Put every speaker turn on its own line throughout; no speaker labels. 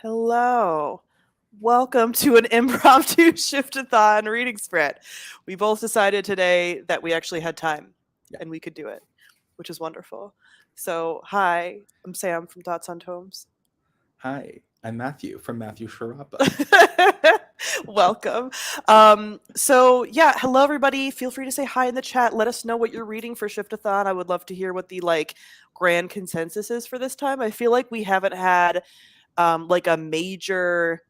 Hello. Welcome to an impromptu Shift-a-thon reading spread. We both decided today that we actually had time and we could do it, which is wonderful. So, hi, I'm Sam from Thoughts on Tomes.
Hi, I'm Matthew from Matthew Sharapa.
Welcome. Hello everybody. Feel free to say hi in the chat. Let us know what you're reading for Shift-a-thon. I would love to hear what the grand consensus is for this time. I feel like we haven't had a major,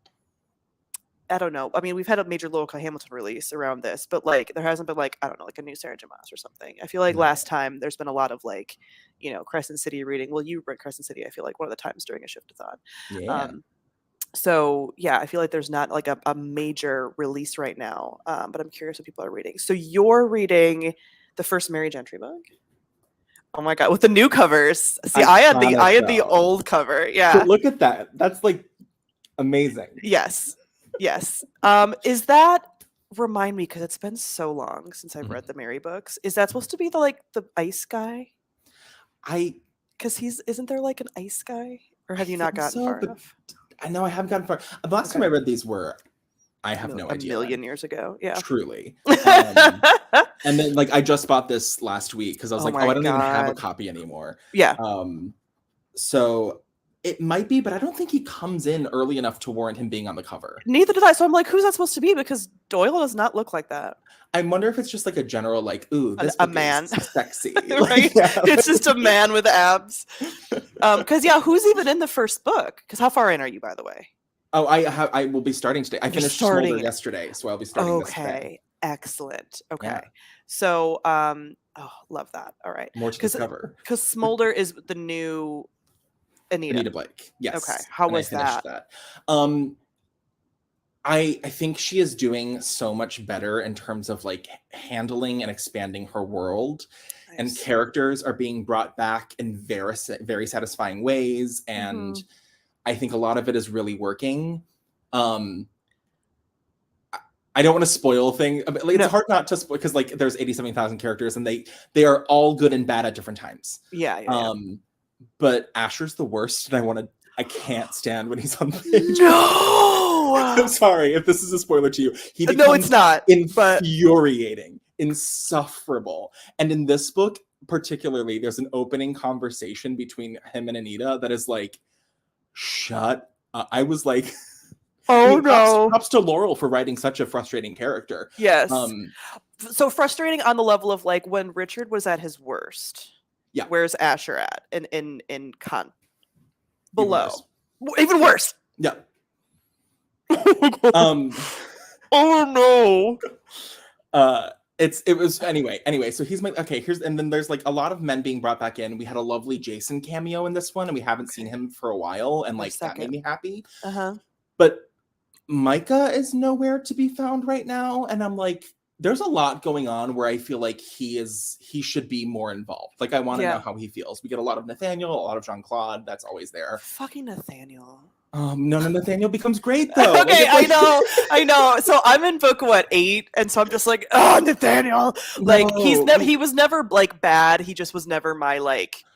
I don't know. I mean, we've had a major Local Hamilton release around this, but there hasn't been I don't know, a new Sarah J. Maas or something. I feel like last time there's been a lot of Crescent City reading. Well, you read Crescent City, I feel like one of the times during a Shift-a-thon.
Yeah.
I feel like there's not a major release right now, but I'm curious what people are reading. So you're reading the first Mary Gentry book? Oh my god, with the new covers. See, I had the old cover. Yeah.
But look at that. That's amazing.
Yes. Is that, remind me, because it's been so long since I've read the Mary books. Is that supposed to be the ice guy? Because isn't there an ice guy? Or have you not gotten far enough?
I know I haven't gotten far. The last time I read these I have no idea.
A million years ago. Yeah.
Truly. And then I just bought this last week because I was I don't even have a copy anymore.
Yeah.
So it might be, but I don't think he comes in early enough to warrant him being on the cover.
Neither did I. So I'm like, who's that supposed to be? Because Doyle does not look like that.
I wonder if it's just a general ooh, this
a man
is sexy.
Right? It's just a man with abs. Because who's even in the first book? Because how far in are you, by the way?
Oh, I will be starting today. I finished Smolder yesterday, so I'll be starting this today.
Okay, excellent. Okay, yeah. So love that. All right,
more to discover.
Because Smolder is the new Anita
Blake. Yes.
Okay, how was that?
I think she is doing so much better in terms of handling and expanding her world. Nice. And characters are being brought back in very, very satisfying ways. And I think a lot of it is really working. I don't want to spoil things. It's hard not to spoil because there's 87,000 characters and they are all good and bad at different times.
Yeah.
But Asher's the worst, and I can't stand when he's on the page.
No!
I'm sorry if this is a spoiler to you.
No, it's not.
Infuriating, insufferable. And in this book, particularly, there's an opening conversation between him and Anita that is shut up. I was
oh no.
Props to Laurel for writing such a frustrating character.
Yes. So frustrating on the level of when Richard was at his worst.
Yeah.
Where's Asher at in con? Below. Even worse.
Yeah.
Oh
no. It was anyway, so he's and then there's a lot of men being brought back in. We had a lovely Jason cameo in this one, and we haven't seen him for a while, and that made me happy. But Micah is nowhere to be found right now, and I'm there's a lot going on where I feel he should be more involved. I want to know how he feels. We get a lot of Nathaniel, a lot of Jean-Claude. That's always there.
Fucking Nathaniel.
No, Nathaniel becomes great though.
Okay, I know. So I'm in book 8, and so I'm just Nathaniel. He was never bad. He just was never my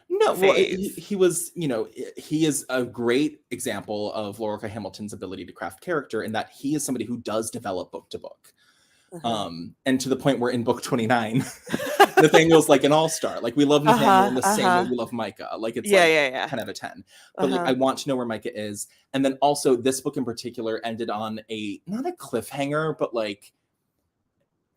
No, well, he was, he is a great example of Laurel Hamilton's ability to craft character in that he is somebody who does develop book to book. And to the point where in book 29, Nathaniel's an all-star. We love Nathaniel in the same way we love Micah. It's 10 out of 10. But I want to know where Micah is. And then also this book in particular ended on not a cliffhanger, but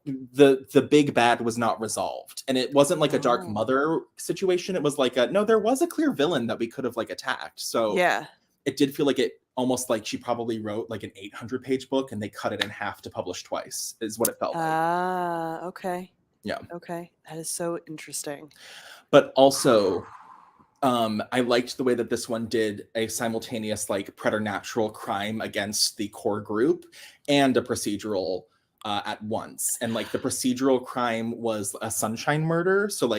the big bad was not resolved. And it wasn't a Dark Mother situation. It was no, there was a clear villain that we could have attacked. So
yeah,
it did feel it almost she probably wrote an 800-page book and they cut it in half to publish twice is what it felt like.
Okay.
Yeah.
Okay. That is so interesting.
But also, I liked the way that this one did a simultaneous preternatural crime against the core group and a procedural at once. And the procedural crime was a sunshine murder. So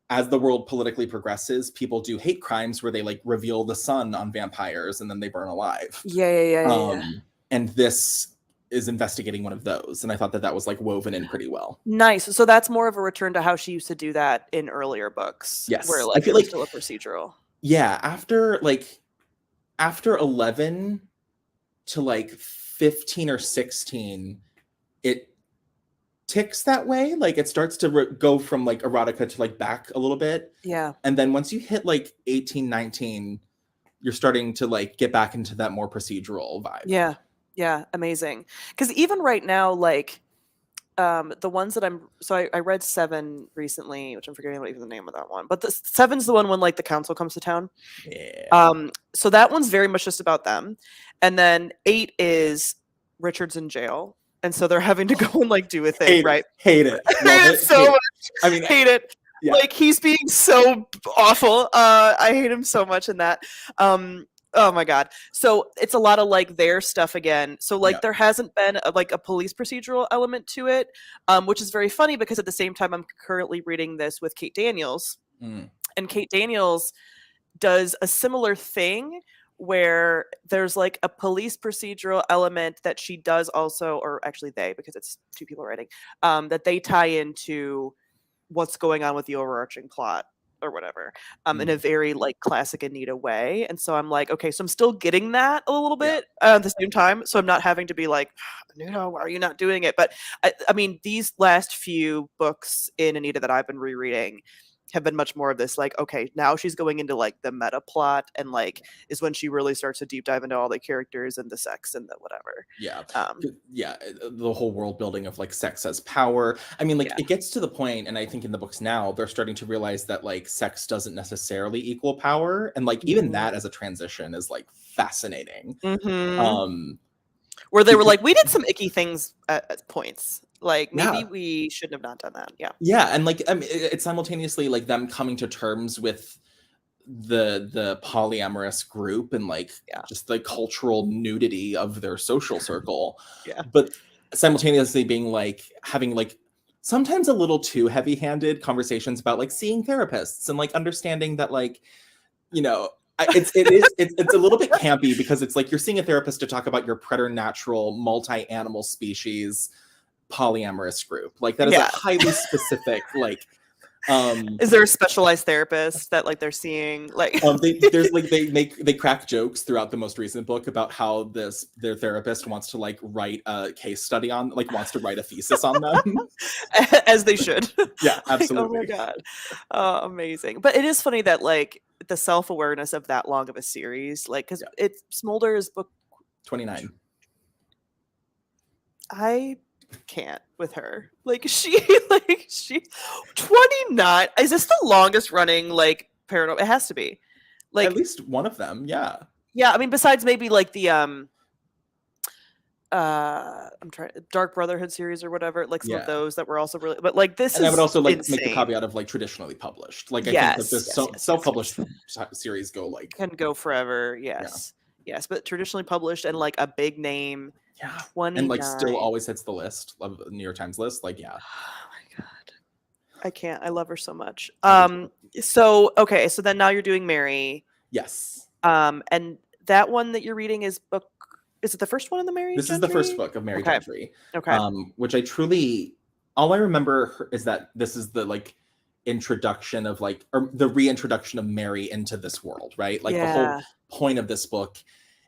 as the world politically progresses, people do hate crimes where they reveal the sun on vampires and then they burn alive.
Yeah.
And this is investigating one of those, and I thought that was woven in pretty well.
Nice. So that's more of a return to how she used to do that in earlier books.
Yes,
where
I feel
it was still a procedural.
Yeah, after after 11 to like 15 or 16, it ticks that way. Like it starts to go from like erotica to like back a little bit.
Yeah.
And then once you hit like 18, 19, you're starting to like get back into that more procedural vibe.
Yeah. Yeah. Amazing. Because even right now, like the ones that I read 7 recently, which I'm forgetting what even the name of that one, but the 7's the one when like the council comes to town.
Yeah.
So that one's very much just about them. And then 8 is Richard's in jail. And so they're having to go and like do a thing, right?
Hate it.
Hate it so much.
I mean,
hate it.
Yeah.
Like he's being so awful. I hate him so much in that. Oh my god. So it's a lot of like their stuff again. So like there hasn't been a police procedural element to it, which is very funny because at the same time I'm currently reading this with Kate Daniels. And Kate Daniels does a similar thing where there's like a police procedural element that she does also, or actually they, because it's 2 people writing, that they tie into what's going on with the overarching plot or whatever, in a very like classic Anita way. And so I'm like, okay, so I'm still getting that a little bit at the same time. So I'm not having to be like, Anita, why are you not doing it? But I mean, these last few books in Anita that I've been rereading have been much more of this, like, okay, now she's going into like the meta plot and like is when she really starts to deep dive into all the characters and the sex and the whatever.
The whole world building of like sex as power. I mean, like it gets to the point, and I think in the books now they're starting to realize that like sex doesn't necessarily equal power, and like even that as a transition is like fascinating.
Where they were like, we did some icky things at points. Like maybe we shouldn't have not done that.
And like I mean, it's simultaneously like them coming to terms with the polyamorous group and like just the cultural nudity of their social circle, but simultaneously being like having like sometimes a little too heavy-handed conversations about like seeing therapists and like understanding that like, you know, it's a little bit campy because it's like you're seeing a therapist to talk about your preternatural multi-animal species polyamorous group. Like that is a highly specific like
is there a specialized therapist that like they're seeing like
there's like they crack jokes throughout the most recent book about how their therapist wants to like write a case study on, like wants to write a thesis on them
as they should.
Absolutely.
Like, oh my god, amazing. But it is funny that like the self-awareness of that long of a series, like because it's Smolder's book
29.
I can't with her. Like she 29. Is this the longest running like paranormal? It has to be. Like
at least one of them, yeah.
I mean, besides maybe like the I'm trying Dark Brotherhood series or whatever, like some of those that were also really, but like this
and
is
I would also like
insane.
Make the caveat of like traditionally published. Like I think that the self-published series go like
can go forever. Yes, but traditionally published and like a big name. 29.
And like still always hits the list of the New York Times list. Like
oh my god, I can't. I love her so much. So okay, so then now you're doing Mary.
Yes.
And that one that you're reading is book. Is it the first one in the Mary?
This
Gentry?
is the first book of Mary Gentry.
Okay.
Which I truly, all I remember is that this is the like introduction of like, or the reintroduction of Mary into this world, right? Like the whole point of this book.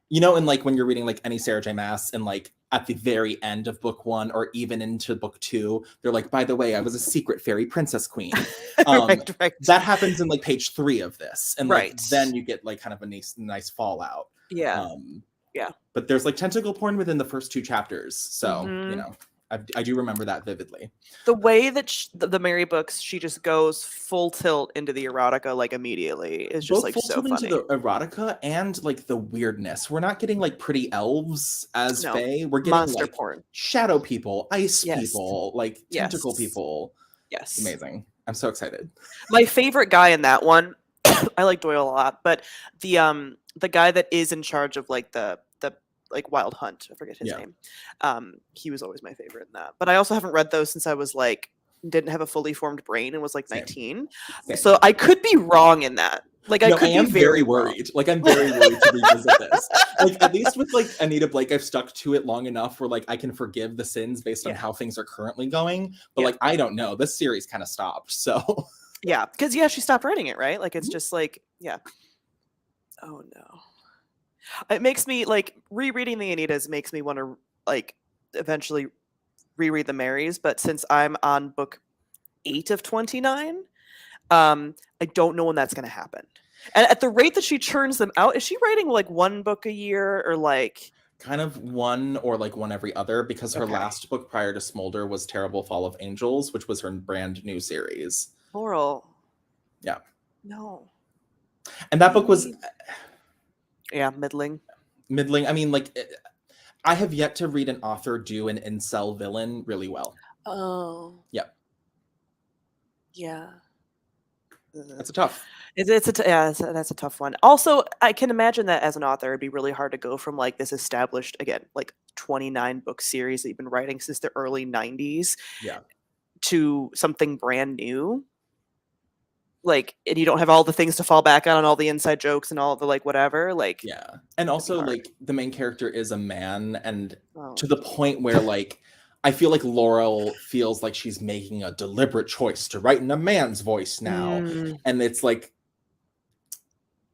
You know, and like when you're reading like any Sarah J. Maas and like at the very end of book 1 or even into book 2, they're like, by the way, I was a secret fairy princess queen.
Right.
That happens in like page 3 of this. And like then you get like kind of a nice fallout. But there's like tentacle porn within the first 2 chapters. So, you know, I do remember that vividly.
The way that the Mary books, she just goes full tilt into the erotica like immediately is just
both
like
full
so
tilt
funny.
Into the erotica and like the weirdness. We're not getting like pretty elves as fae. We're getting
monster
like
porn,
shadow people, ice people, like tentacle people.
Yes,
amazing. I'm so excited.
My favorite guy in that one, I like Doyle a lot, but the guy that is in charge of like the like Wild Hunt, I forget his name. He was always my favorite in that. But I also haven't read those since I was like didn't have a fully formed brain and was like 19. Same. So I could be wrong in that. Like I am
very worried. Like I'm very worried to revisit this. Like at least with like Anita Blake, I've stuck to it long enough where like I can forgive the sins based on how things are currently going. But like I don't know. This series kind of stopped. So
because she stopped writing it, right? Like it's just like oh no. It makes me like rereading the Anitas makes me want to like eventually reread the Marys, but since I'm on book 8 of 29, I don't know when that's going to happen. And at the rate that she churns them out, is she writing like one book a year or like
kind of one or like one every other, because her last book prior to Smolder was Terrible Fall of Angels, which was her brand new series.
Laurel?
Yeah.
No.
And that book was
middling.
I mean, like, I have yet to read an author do an incel villain really well.
Oh.
Yeah.
Yeah.
That's a tough.
That's a tough one. Also, I can imagine that as an author, it'd be really hard to go from like this established, again, like 29 book series that you've been writing since the early 90s, to something brand new. Like, and you don't have all the things to fall back on and all the inside jokes and all the like whatever. Like,
yeah, and also like the main character is a man, and to the point where like I feel like Laurel feels like she's making a deliberate choice to write in a man's voice now. And it's like,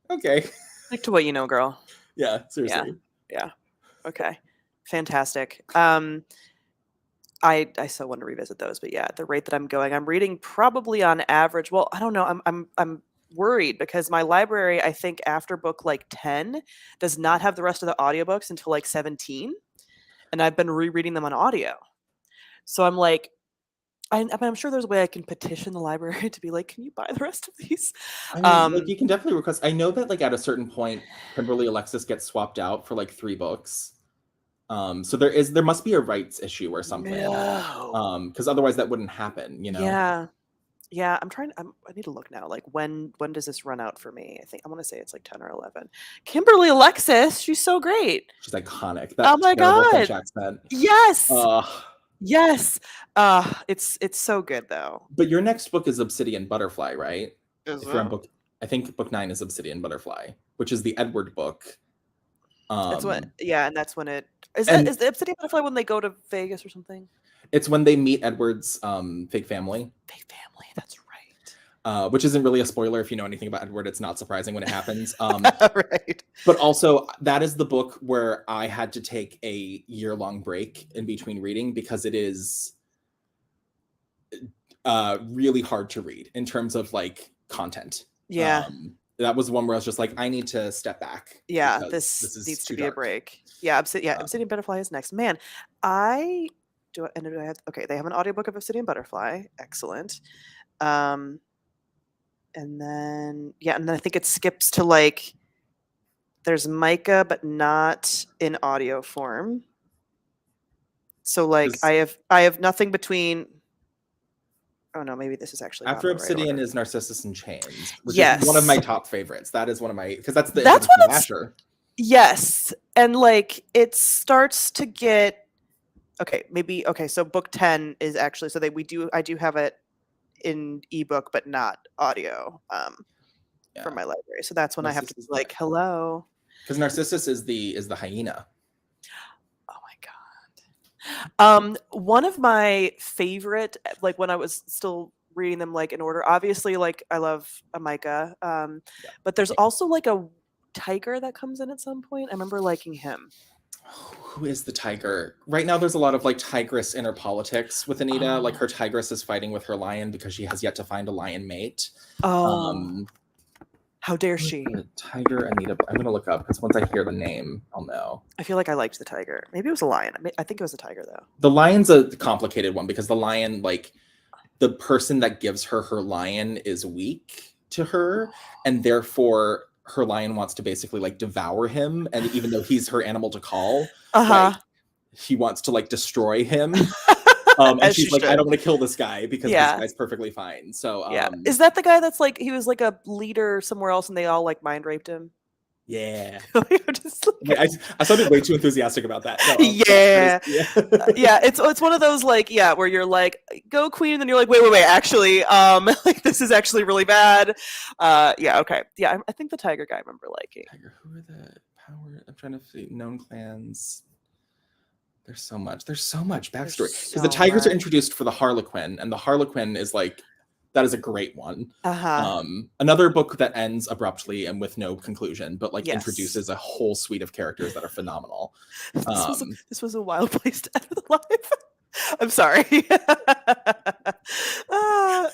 okay.
Stick to what you know, girl.
Yeah, seriously.
Yeah. Okay. Fantastic. I still want to revisit those, but yeah, at the rate that I'm going, I'm reading probably on average. Well, I don't know. I'm worried because my library, I think after book like 10, does not have the rest of the audiobooks until like 17. And I've been rereading them on audio. So I'm like, I'm sure there's a way I can petition the library to be like, can you buy the rest of these?
I mean, like, you can definitely request. I know that like at a certain point, Kimberly Alexis gets swapped out for like 3 books. So there must be a rights issue or something.
No.
Because otherwise that wouldn't happen, you know?
Yeah. I need to look now. Like when does this run out for me? I want to say it's like 10 or 11. Kimberly Alexis, she's so great.
She's iconic.
Oh my God.
French accent.
Yes. Yes. It's so good though.
But your next book is Obsidian Butterfly, right?
Is
I think book 9 is Obsidian Butterfly, which is the Edward book.
That's when it is the Obsidian Butterfly when they go to Vegas or something?
It's when they meet Edward's fake family.
Fake family, that's right.
Which isn't really a spoiler if you know anything about Edward. It's not surprising when it happens.
Right.
But also, that is the book where I had to take a year-long break in between reading because it is really hard to read in terms of like content.
Yeah.
That was one where I was just like, I need to step back.
Yeah, this needs to be a break. Yeah, Obsidian Butterfly is next. Man, I have, okay, they have an audiobook of Obsidian Butterfly. Excellent. And then I think it skips to like there's Micah, but not in audio form. So like I have nothing between. Oh no, maybe this is actually
after
not
Obsidian
right
is Narcissus in Chains, which is one of my top favorites. That is one of my because that's the Asher.
Yes, and like it starts to get okay. So book 10 is actually I do have it in ebook but not audio from my library. So that's when Narcissus I have to be like, hello.
Because Narcissus is the hyena.
One of my favorite, like when I was still reading them like in order, obviously like I love Micah, but there's also like a tiger that comes in at some point. I remember liking him.
Who is the tiger? Right now there's a lot of like tigress inner politics with Anita. Like her tigress is fighting with her lion because she has yet to find a lion mate.
How dare she?
Tiger Anita. I'm gonna look up because once I hear the name, I'll know.
I feel like I liked the tiger. Maybe it was a lion. I think it was a tiger though.
The lion's a complicated one because the lion, like the person that gives her lion is weak to her, and therefore her lion wants to basically like devour him. And even though he's her animal to call, like, he wants to like destroy him. And she's like, I don't want to kill this guy because this guy's perfectly fine. So
is that the guy that's like he was like a leader somewhere else and they all like mind raped him?
Yeah. I sounded way too enthusiastic about that. No,
it's one of those like where you're like go queen and then you're like wait actually like this is actually really bad. I think the tiger guy I remember liking.
Tiger, who are the power? I'm trying to see known clans. There's so much backstory because the tigers are introduced for the Harlequin, and the Harlequin is like That is a great one.
Uh-huh.
Another book that ends abruptly and with no conclusion, but like
Yes.
introduces a whole suite of characters that are phenomenal.
This was a wild place to end the life. I'm sorry.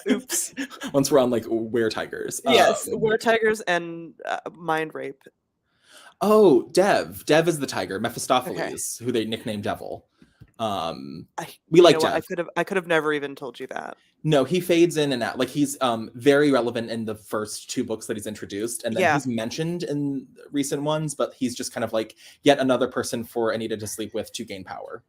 Oops.
Once we're on like were-tigers.
Yes, were-tigers and mind rape.
Oh, Dev. Dev is the tiger. Mephistopheles, who they nicknamed Devil. We like Dev.
I could have never even told you that.
No, he fades in and out. Like he's very relevant in the first 2 books that he's introduced, and then he's mentioned in recent ones, but he's just kind of like yet another person for Anita to sleep with to gain power.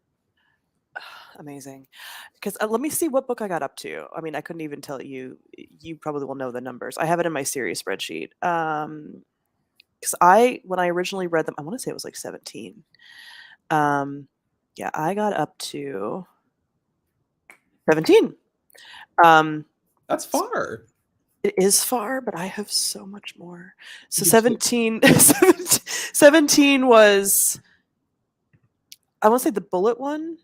Amazing. Because let me see what book I got up to. I mean, I couldn't even tell you. You probably will know the numbers. I have it in my series spreadsheet. Because when I originally read them, I want to say it was like 17. Yeah, I got up to 17.
That's far.
It is far, but I have so much more. So 17 was, I want to say the bullet one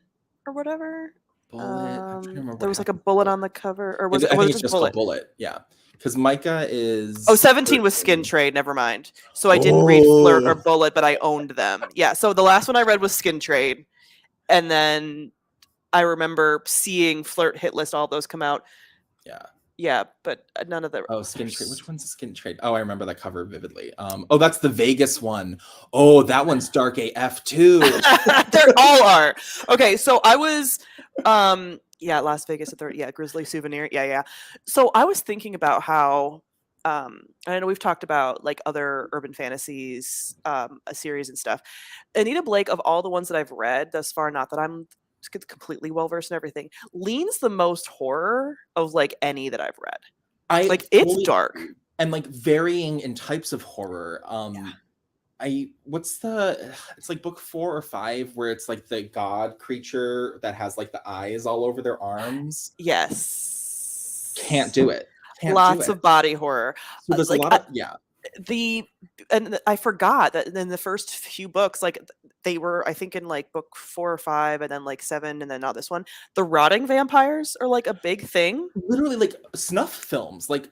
or whatever. There was like a bullet on the cover, or was it?
I think
it's
just called Bullet. Yeah, because Micah is.
17 was Skin Trade. Never mind. So I didn't read Flirt or Bullet, but I owned them. Yeah. So the last one I read was Skin Trade, and then I remember seeing Flirt, Hit List, all those come out.
Yeah.
Yeah, but none of the.
Skin Trade. Which one's the Skin Trade? Oh, I remember that cover vividly. That's the Vegas one. Oh, that one's dark AF too.
They all are. Okay, so I was, Las Vegas at the Grizzly Souvenir. Yeah. So I was thinking about how, I know we've talked about like other urban fantasies, a series and stuff. Anita Blake, of all the ones that I've read thus far, not that I'm completely well versed in everything, leans the most horror of like any that I've read. It's dark
and like varying in types of horror. It's like book 4 or 5 where it's like the god creature that has like the eyes all over their arms.
Yes.
Can't do it.
Lots of body horror.
So there's a lot of
and I forgot that in the first few books, like they were, I think in like book 4 or 5 and then like 7 and then now this one, the rotting vampires are like a big thing.
Literally like snuff films, like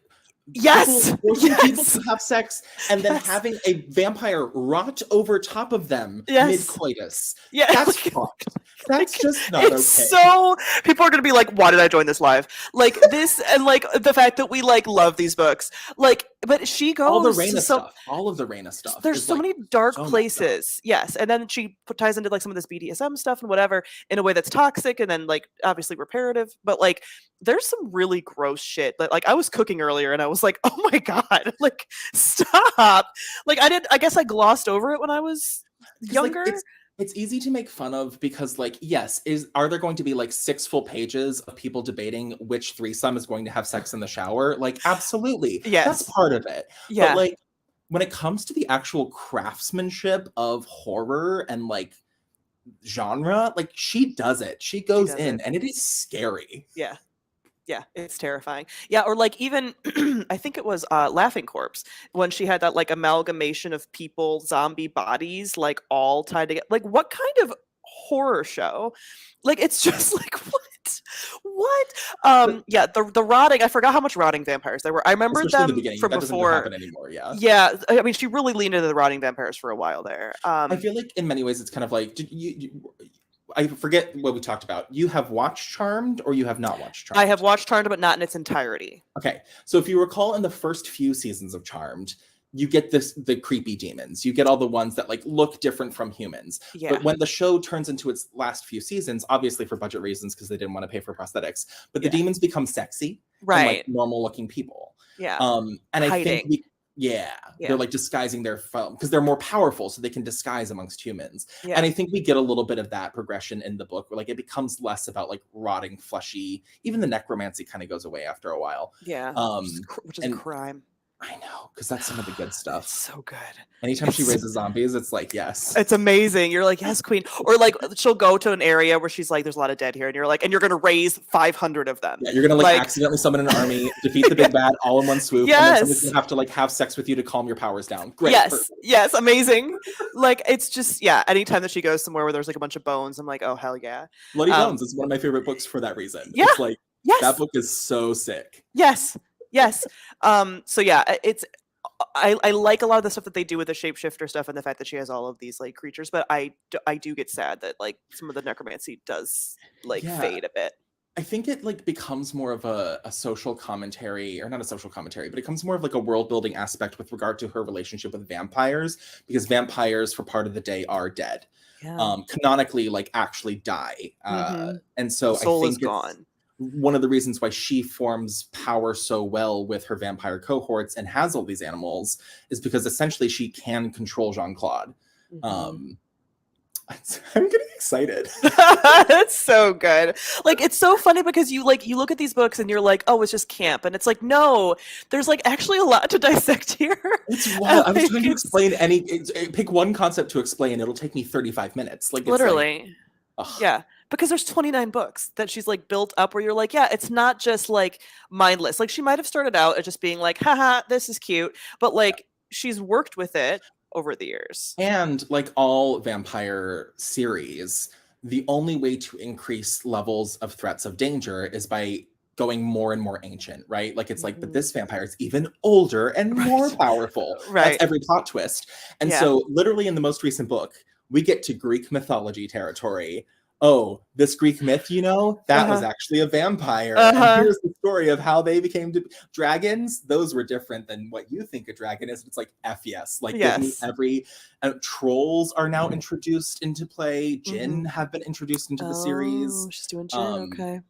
people to have sex and then having a vampire rot over top of them mid-coitus. That's fucked. That's just not okay.
So people are gonna be like, why did I join this live? Like this, and like the fact that we like love these books. Like, but she goes
all the Raina stuff.
There's so many dark places. Yes. And then she ties into like some of this BDSM stuff and whatever in a way that's toxic and then like obviously reparative. But like there's some really gross shit that like I was cooking earlier and I was like, oh my God, like stop. Like I guess I glossed over it when I was younger.
Like, it's easy to make fun of because like, yes, are there going to be like 6 full pages of people debating which threesome is going to have sex in the shower? Like, absolutely.
Yes.
That's part of it.
Yeah.
But like when it comes to the actual craftsmanship of horror and like genre, like she does it. She goes in and it is scary.
Yeah. Yeah, it's terrifying. Yeah, or like even I think it was Laughing Corpse when she had that like amalgamation of people, zombie bodies, like all tied together. Like what kind of horror show? Like it's just like what? Yeah, the rotting. I forgot how much rotting vampires there were. I remember them from
that
before.
Doesn't happen anymore,
yeah. I mean, she really leaned into the rotting vampires for a while there.
I feel like in many ways it's kind of like I forget what we talked about. You have watched Charmed or you have not watched Charmed?
I have watched Charmed, but not in its entirety.
Okay. So if you recall in the first few seasons of Charmed, you get the creepy demons. You get all the ones that like look different from humans.
Yeah.
But when the show turns into its last few seasons, obviously for budget reasons, because they didn't want to pay for prosthetics, but the demons become sexy.
Right.
And like normal looking people.
Yeah.
And I think they're like disguising their film because they're more powerful, so they can disguise amongst humans. Yeah. And I think we get a little bit of that progression in the book where like it becomes less about like rotting, fleshy. Even the necromancy kind of goes away after a while.
Yeah. Which is a crime.
I know, because that's some of the good stuff.
It's so good.
Anytime she raises zombies, it's like, yes.
It's amazing. You're like, yes, queen. Or like she'll go to an area where she's like, there's a lot of dead here. And you're like, and you're going to raise 500 of them.
Yeah, you're going to like accidentally summon an army, defeat the big bad all in one swoop.
Yes.
And then someone's going to have to like have sex with you to calm your powers down. Great.
Yes.
Perfect.
Yes. Amazing. Like, it's just, anytime that she goes somewhere where there's like a bunch of bones, I'm like, oh, hell yeah.
Bloody Bones is one of my favorite books for that reason.
Yeah.
It's like, That
Yes.
book is so sick.
Yes. Yes. So yeah, I like a lot of the stuff that they do with the shapeshifter stuff and the fact that she has all of these like creatures, but I do get sad that like some of the necromancy does like
Yeah.
fade a bit.
I think it like becomes more of a social commentary, or not a social commentary, but it becomes more of like a world building aspect with regard to her relationship with vampires, because vampires for part of the day are dead.
Yeah.
Canonically, like actually die.
Mm-hmm.
And
The
so I
soul is
think it's
gone.
one of the reasons why she forms power so well with her vampire cohorts and has all these animals is because essentially she can control Jean-Claude.
Mm-hmm.
Um, I'm getting excited.
It's so good. Like it's so funny because you look at these books and you're like, oh, it's just camp, and it's like, no, there's like actually a lot to dissect here.
It's
And
wild. I was
like
trying to
it's
explain pick one concept to explain. It'll take me 35 minutes. Like, it's like,
literally,
ugh,
yeah, because there's 29 books that she's like built up where you're like, yeah, it's not just like mindless. Like she might have started out as just being like, haha, this is cute, but
yeah.
like she's worked with it over the years.
And like all vampire series, the only way to increase levels of threats of danger is by going more and more ancient, right? Like it's like, but
Mhm.
this vampire is even older and more
Right.
powerful. That's
Right.
every plot twist. And
Yeah.
so, literally, in the most recent book, we get to Greek mythology territory. Oh, this Greek myth, that was
Uh-huh.
actually a vampire. And
Uh-huh.
here's the story of how they became dragons. Those were different than what you think a dragon is. It's like, F yes. Like, give me
Yes.
every. Trolls are now introduced into play. Jinn
Mhm.
have been introduced into the
Oh,
series.
she's doing gin.
Um,
Okay.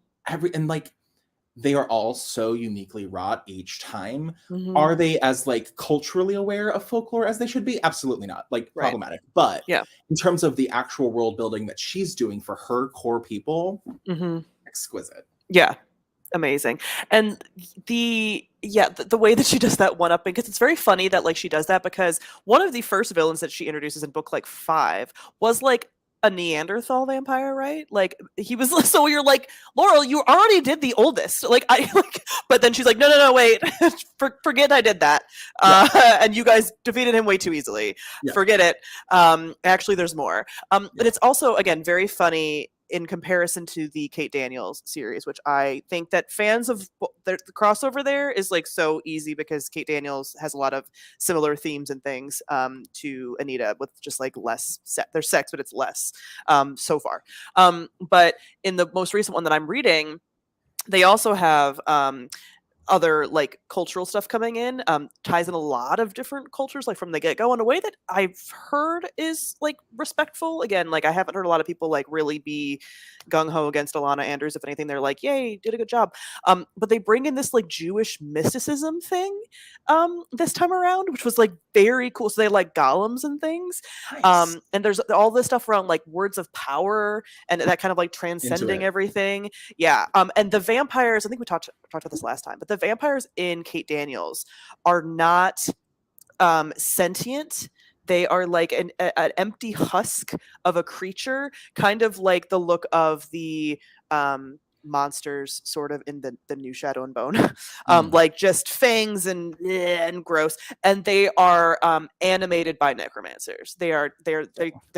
and like, they are all so uniquely wrought each time.
Mhm.
Are they as like culturally aware of folklore as they should be? Absolutely not. Like,
Right.
problematic. But
Yeah.
in terms of the actual world building that she's doing for her core people,
Mhm.
exquisite.
Yeah. Amazing. And the way that she does that one up, because it's very funny that like she does that, because one of the first villains that she introduces in book like 5 was like a Neanderthal vampire, right? Like he was so you're like, Laurel, you already did the oldest. Like I like but then she's like, no, wait. Forget I did that.
Yeah.
And you guys defeated him way too easily.
Yeah.
Forget it. Actually there's more. But
Yeah.
it's also again very funny in comparison to the Kate Daniels series, which I think that fans of the crossover there is like so easy because Kate Daniels has a lot of similar themes and things to Anita, with just like less there's sex, but it's less so far. But in the most recent one that I'm reading, they also have other like cultural stuff coming in, ties in a lot of different cultures like from the get-go in a way that I've heard is like respectful. Again, like I haven't heard a lot of people like really be gung-ho against Alana Anders. If anything, they're like, yay, did a good job. But they bring in this like Jewish mysticism thing this time around, which was like very cool. So they like golems and things.
Nice.
And there's all this stuff around like words of power and that kind of like
Into
transcending
it.
everything. Yeah. And the vampires, I think we talked about this last time, but the vampires in Kate Daniels are not sentient. They are like an empty husk of a creature, kind of like the look of the monsters sort of in the new Shadow and Bone.
Mm.
Like just fangs and gross. And they are animated by necromancers. They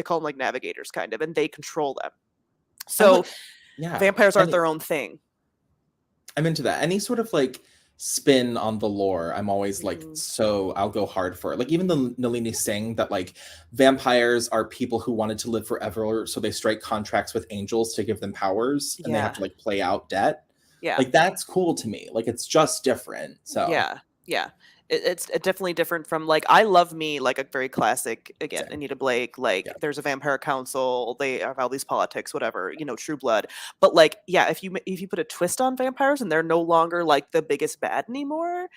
call them like navigators kind of, and they control them.
I
So
like, yeah.
vampires aren't
And
their own thing.
I'm into that. Any sort of like spin on the lore, I'm always like,
Mhm.
so I'll go hard for it. Like even the Nalini saying that like vampires are people who wanted to live forever, so they strike contracts with angels to give them powers, and they have
Yeah.
to like play out debt.
Yeah.
Like that's cool to me. Like it's just different. So
Yeah, yeah. It's definitely different from like I love me like a very classic again
same.
Anita Blake, like
Yeah.
there's a vampire council, they have all these politics, whatever, True Blood. But like yeah, if you put a twist on vampires and they're no longer like the biggest bad anymore,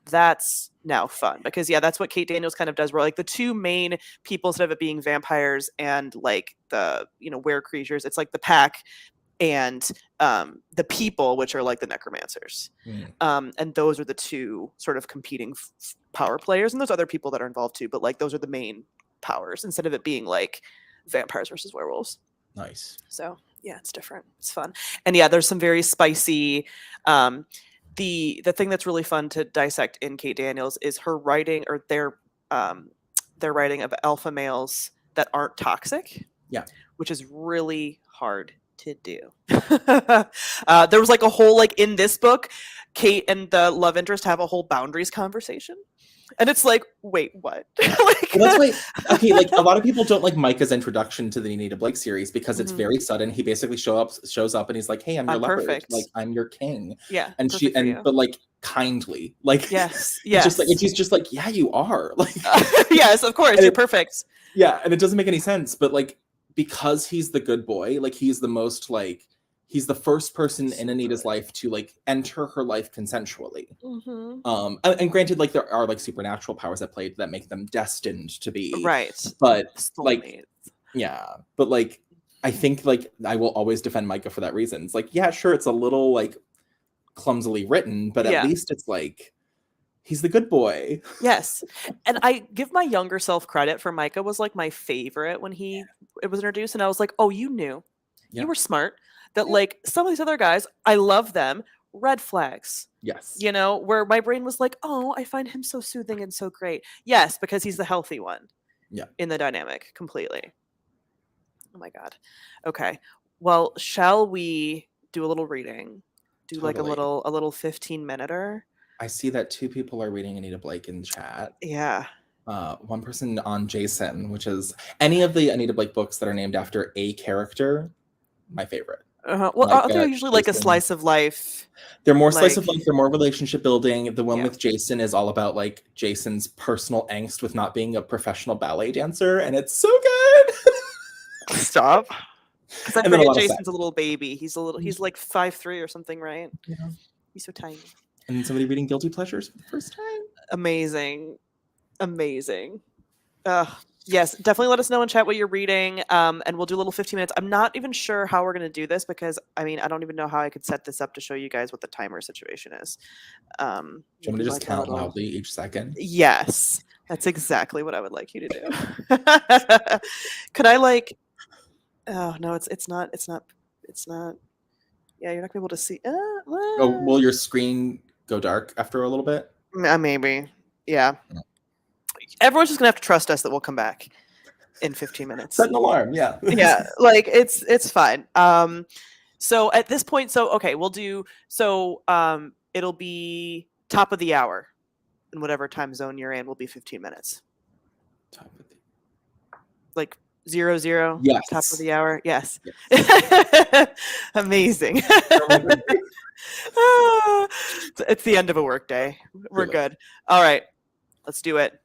that's now fun, because yeah, that's what Kate Daniels kind of does, where like the two main people, instead of it being vampires and like the were creatures, it's like the pack and the people, which are like the necromancers.
Mm.
And those are the two sort of competing power players, and there's other people that are involved too, but like those are the main powers, instead of it being like vampires versus werewolves.
Nice.
So yeah, it's different, it's fun. And yeah, there's some very spicy the thing that's really fun to dissect in Kate Daniels is her writing, or their writing of alpha males that aren't toxic.
Yeah.
Which is really hard to do. There was like a whole, like, in this book, Kate and the love interest have a whole boundaries conversation. And it's like, wait, what? Like,
Well, that's why, okay, like a lot of people don't like Micah's introduction to the Anita Blake series because it's
Mhm.
very sudden. He basically shows up and he's like, "Hey, I'm your
I'm
leopard,
perfect.
like I'm your king,"
Yeah,
and
perfect for you.
but like kindly, like
Yes,
it's just like, and
yes.
she's just like, "Yeah, you are," like,
Yes, of course,
and
you're
it,
perfect.
yeah, and it doesn't make any sense, but like because he's the good boy, like he's the most like he's the first person in
So
Anita's
good.
life to like enter her life consensually.
Mhm.
And granted, like there are like supernatural powers at play that make them destined to be,
Right.
but like
Soulmates.
yeah, but like I think like I will always defend Micah for that reason. It's like, yeah, sure, it's a little like clumsily written, but at
Yeah.
least it's like he's the good boy.
Yes. And I give my younger self credit for Micah was like my favorite when it was introduced, and I was like, "Oh, you knew. You
Yeah.
were smart." That
Yeah.
like some of these other guys, I love them, red flags.
Yes.
You know, where my brain was like, "Oh, I find him so soothing and so great." Yes, because he's the healthy one
Yeah.
in the dynamic completely. Oh my god. Okay. Well, shall we do a little reading? Do like
Totally.
a little 15-minute-er?
I see that two people are reading Anita Blake in chat.
Yeah.
One person on Jason, which is any of the Anita Blake books that are named after a character, my favorite.
Well,
Like
aren't they usually like a
Jason.
slice of life?
They're more slice of
Like,
life. They're more relationship building. The one
yeah.
with Jason is all about like Jason's personal angst with not being a professional ballet dancer, and it's so good.
Stop. Because I
And then a
forget
lot of sex.
Jason's a little baby. He's like 5'3" or something, right?
Yeah.
He's so tiny.
And then somebody reading Guilty Pleasures for the first time.
Amazing. Amazing. Yes, definitely let us know in chat what you're reading, and we'll do a little 15 minutes. I'm not even sure how we're going to do this because, I mean, I don't even know how I could set this up to show you guys what the timer situation is.
Do you want me to just
like
count loudly each second?
Yes, that's exactly what I would like you to do. Could I like? Oh no, it's not. Yeah, you're not gonna be able to see.
Oh, will your screen go dark after a little bit?
Maybe. Yeah. Everyone's just gonna have to trust us that we'll come back in 15 minutes.
Set an alarm. Yeah.
Yeah, like it's fine. So at this point, okay, we'll do it'll be top of the hour in whatever time zone you're in will be 15 minutes. Like 00,
Yes.
top of the hour. Yes.
Yes.
Amazing. It's the end of a work day. We're good. All right. Let's do it.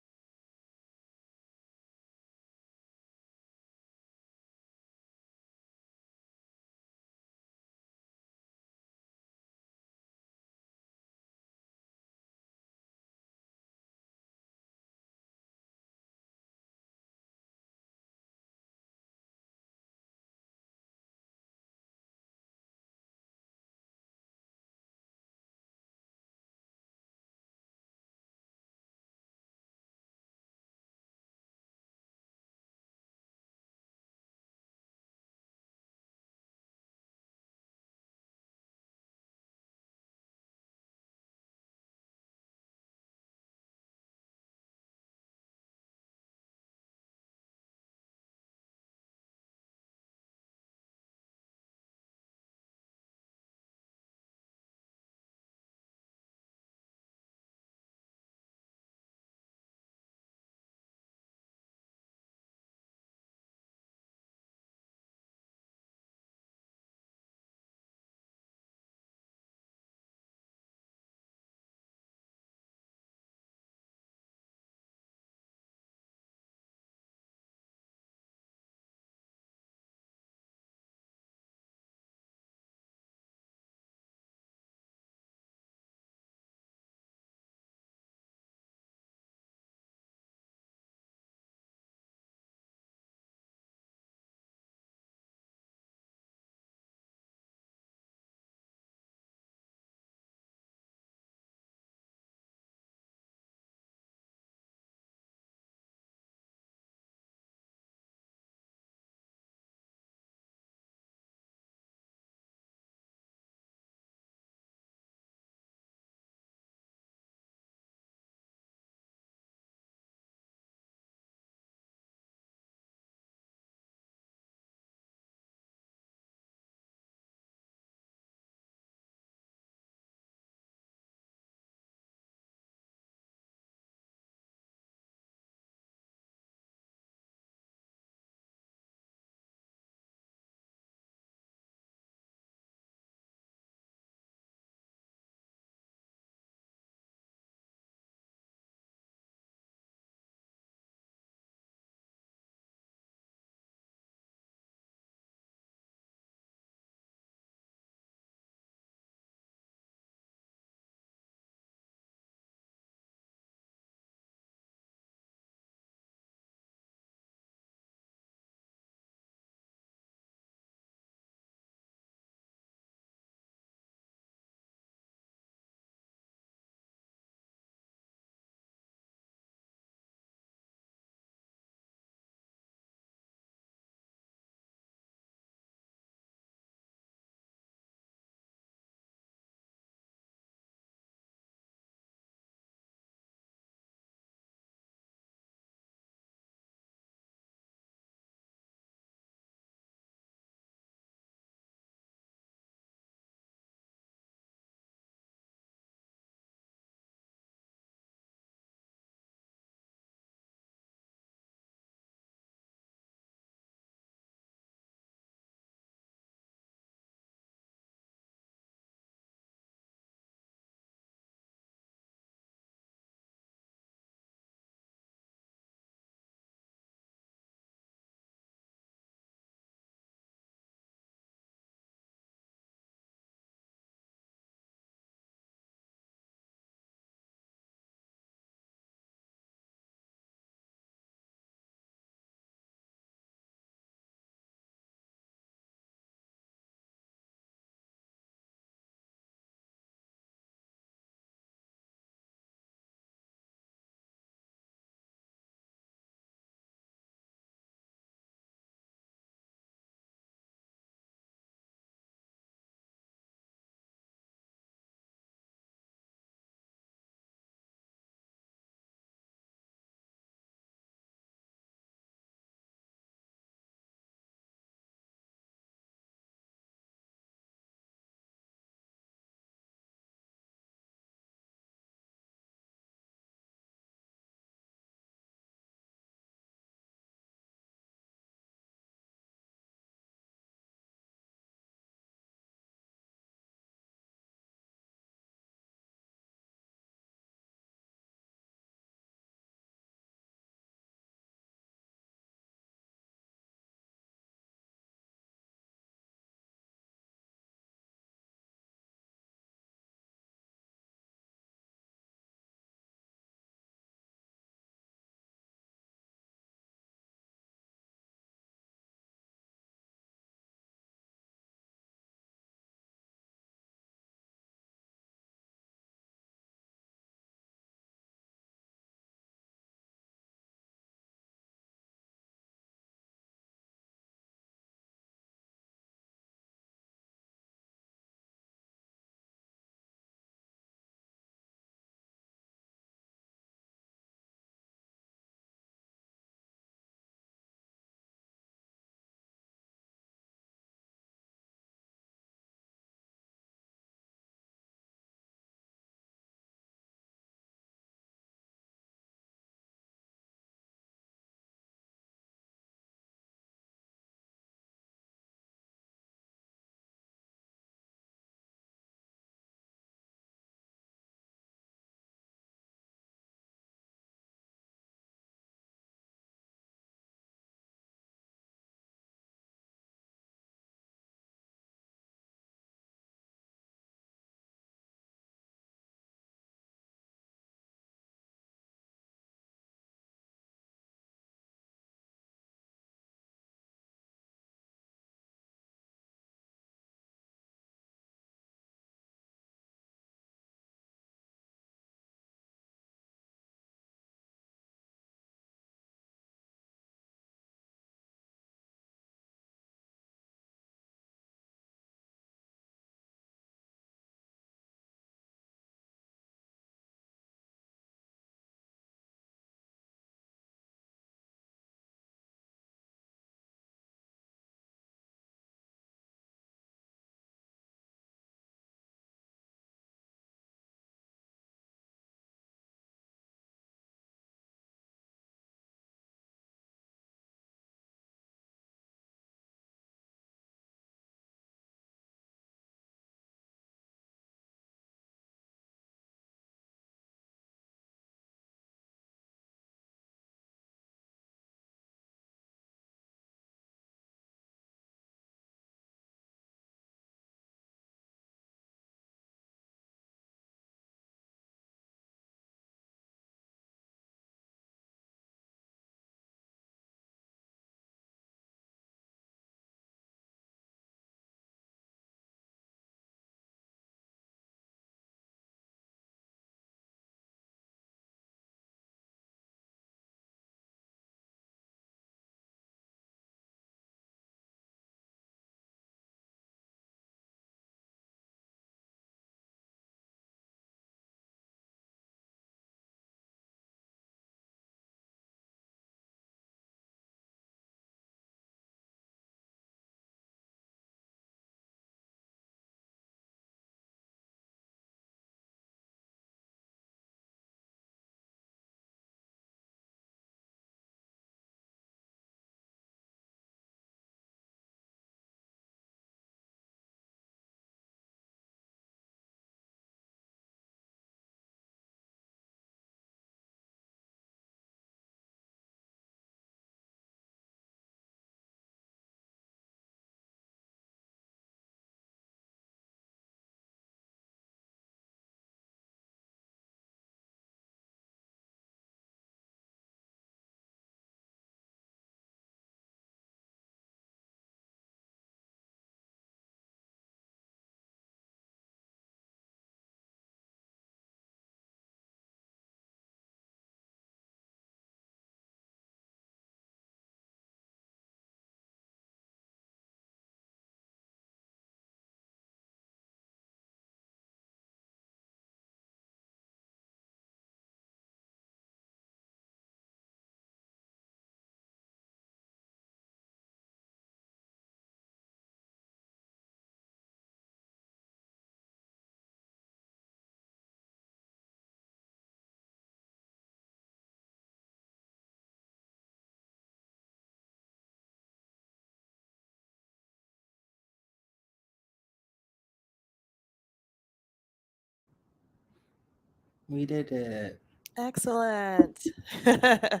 We did it.
Excellent. I'm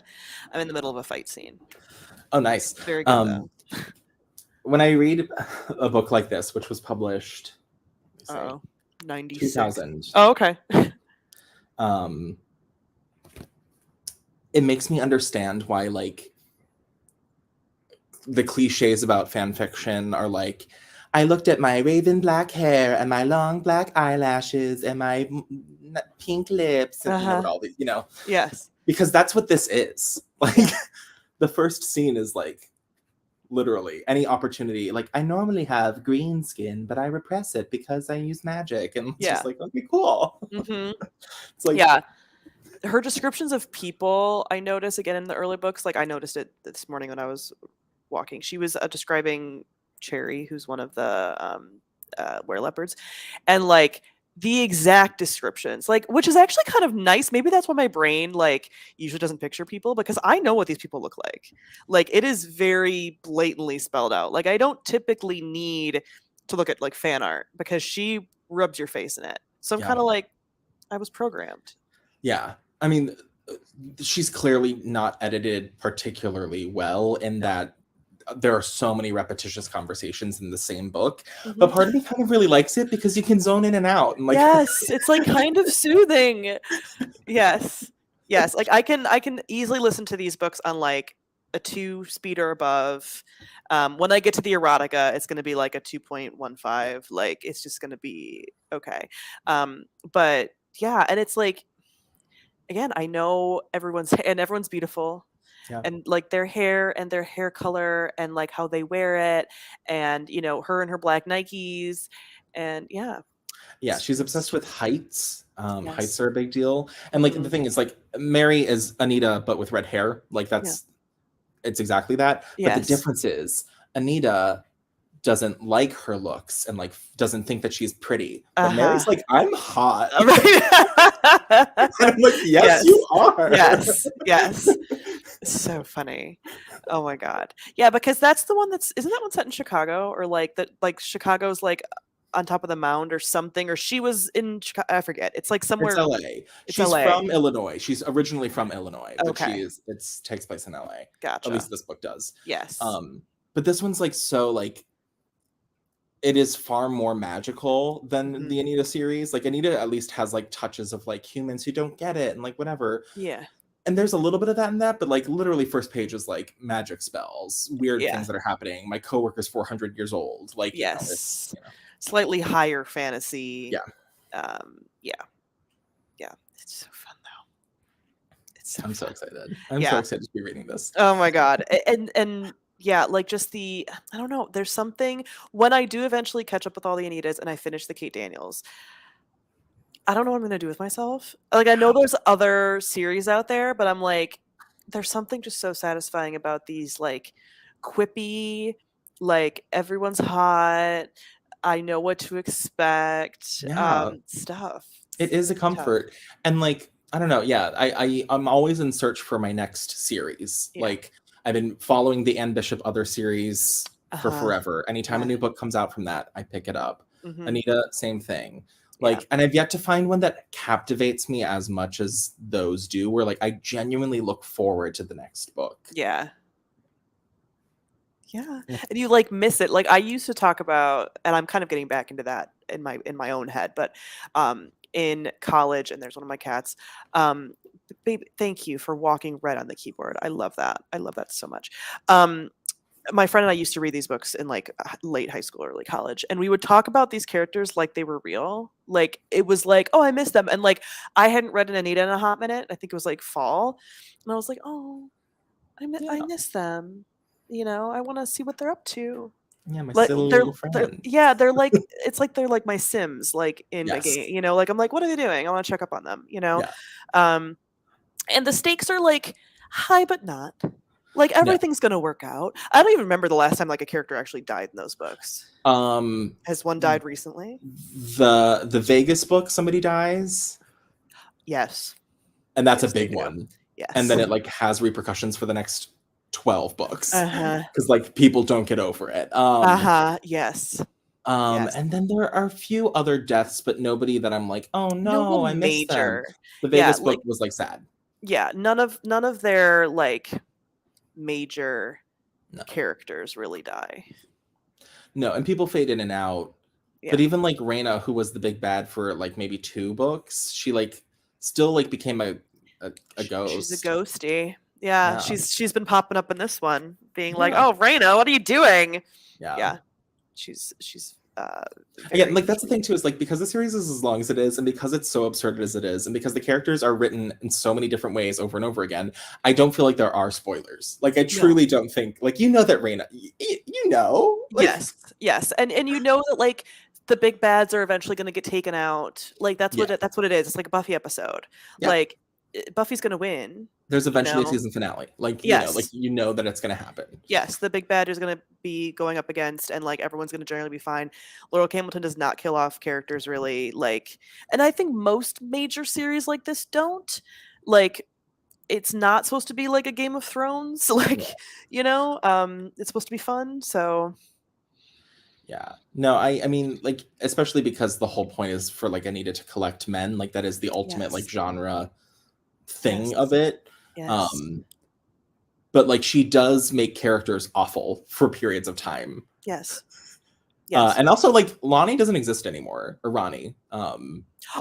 in the middle of a fight scene.
Oh, nice.
Very good though.
When I read a book like this, which was published,
Oh, 96.
2000.
Oh, okay.
It makes me understand why, like, the cliches about fan fiction are like, I looked at my raven black hair and my long black eyelashes and my pink lips and all these,
Yes.
Because that's what this is. Like, the first scene is like, literally any opportunity. Like, I normally have green skin, but I repress it because I use magic. And it's just like, okay, cool. It's like,
yeah. Her descriptions of people, I notice again in the early books, like I noticed it this morning when I was walking. She was describing Cherry, who's one of the wereleopards, and like the exact descriptions, like, which is actually kind of nice. Maybe that's why my brain like usually doesn't picture people, because I know what these people look like. Like, it is very blatantly spelled out. Like, I don't typically need to look at like fan art because she rubs your face in it. So I'm kind of like, I was programmed.
Yeah. I mean, she's clearly not edited particularly well in that there are so many repetitious conversations in the same book, but part of me kind of really likes it because you can zone in and out. And like,
yes, it's like kind of soothing. Yes. Like I can easily listen to these books on like a 2 speed or above. When I get to the erotica, it's going to be like a 2.15. Like, it's just going to be okay. But yeah, and it's like, again, I know everyone's beautiful.
Yeah.
And like their hair and their hair color and like how they wear it, and her and her black Nikes, and yeah,
she's obsessed with heights. Heights are a big deal. And like the thing is, like, Mary is Anita but with red hair. Like, it's exactly that. But the difference is Anita doesn't like her looks and like doesn't think that she's pretty. But Mary's like, I'm hot. And I'm like, yes, you are.
Yes. So funny. Oh my god. Yeah, because that's the one isn't that one set in Chicago, or like that, like Chicago's like on top of the mound or something, or she was in Chicago, I forget. It's like somewhere.
It's LA. She's from Illinois. She's originally from Illinois, but it takes place in LA.
Gotcha.
At least this book does.
Yes.
But this one's like, so like, it is far more magical than the Anita series. Like, Anita at least has like touches of like humans who don't get it and like whatever.
Yeah.
And there's a little bit of that in that, but like literally first page is like magic spells, weird things that are happening. My coworker's 400 years old. Like,
it's slightly higher fantasy.
Yeah.
It's so fun though.
I'm so excited. I'm so excited to be reading this.
Oh my god. And yeah, like just I don't know, there's something when I do eventually catch up with all the Anitas and I finish the Kate Daniels, I don't know what I'm going to do with myself. Like, I know there's other series out there, but I'm like, there's something just so satisfying about these like quippy, like everyone's hot, I know what to expect stuff.
It is a comfort. And like, I don't know. Yeah. I'm always in search for my next series. Yeah. Like, I've been following the Anne Bishop other series for forever. Anytime a new book comes out from that, I pick it up. Anita, same thing. Like, and I've yet to find one that captivates me as much as those do, where like I genuinely look forward to the next book. Yeah.
And you like miss it. Like, I used to talk about, and I'm kind of getting back into that in my own head, but in college, and there's one of my cats. Baby, thank you for walking red on the keyboard. I love that. I love that so much. My friend and I used to read these books in like late high school, early college, and we would talk about these characters like they were real. Like, it was like, oh, I miss them. And like, I hadn't read an Anita in a hot minute. I think it was like fall. And I was like, oh, I miss them. I want to see what they're up to.
Yeah, my silly little friend.
They're like, it's like they're like my Sims, like in a game. Like, I'm like, what are they doing? I want to check up on them. And the stakes are like high, but not. Like, everything's gonna work out. I don't even remember the last time like a character actually died in those books. Has one died recently?
The Vegas book, somebody dies.
Yes.
And that's a big one.
Yes.
And then it like has repercussions for the next 12 books. Because like people don't get over it.
Yes. Yes.
And then there are a few other deaths, but nobody that I'm like, oh
No
no, I
one
miss them.
major.
The
Yeah,
Vegas book
like,
was like sad.
yeah, none of their like major
No.
characters really die.
No, and people fade in and out.
Yeah.
But even like Raina, who was the big bad for like maybe 2 books, she like still like became a ghost.
She's a ghosty. Yeah,
Yeah.
she's been popping up in this one, being like,
Yeah.
"Oh, Raina, what are you doing?"
Yeah.
Yeah, she's
Again, like that's the thing too, is like because the series is as long as it is, and because it's so absurd as it is, and because the characters are written in so many different ways over and over again, I don't feel like there are spoilers. Like I truly don't think, like, you know that Raina, you know, like,
yes, and you know that like the big bads are eventually going to get taken out. Like that's what it is. It's like a Buffy episode.
Yeah.
Like Buffy's going to win.
There's eventually a season finale. Like, you know, like you know that it's going to happen.
Yes, the big bad is going to be going up against, and like everyone's going to generally be fine. Laurel Hamilton does not kill off characters really, like, and I think most major series like this don't. Like, it's not supposed to be like a Game of Thrones, like, you know, it's supposed to be fun, so.
Yeah. No, I mean, like, especially because the whole point is for like Anita to collect men, like that is the ultimate like genre thing of it. But like she does make characters awful for periods of time.
Yes.
And also like Lonnie doesn't exist anymore, or Ronnie.
Her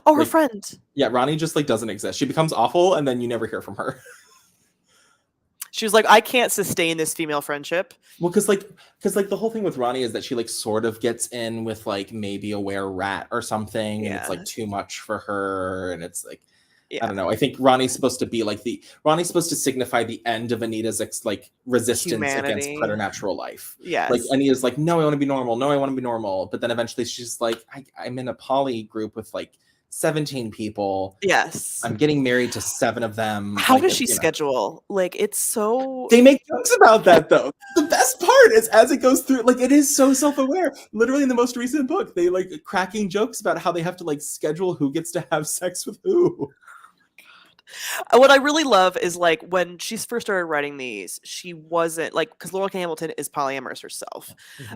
like,
friend.
Yeah, Ronnie just like doesn't exist. She becomes awful and then you never hear from her.
She was like, I can't sustain this female friendship.
Well, because the whole thing with Ronnie is that she like sort of gets in with like maybe a were-rat or something, and it's like too much for her, and it's like, I don't know. I think Ronnie's supposed to signify the end of Anita's like resistance against preternatural life.
Yes.
Like Anita's like, no, I want to be normal. No, I want to be normal. But then eventually she's like, I'm in a poly group with like 17 people.
Yes.
I'm getting married to 7 of them.
How does she schedule? Like, it's so...
They make jokes about that, though. The best part is as it goes through, like, it is so self-aware. Literally in the most recent book, they like cracking jokes about how they have to like schedule who gets to have sex with who.
What I really love is like when she first started writing these, she wasn't like, because Laurel Hamilton is polyamorous herself.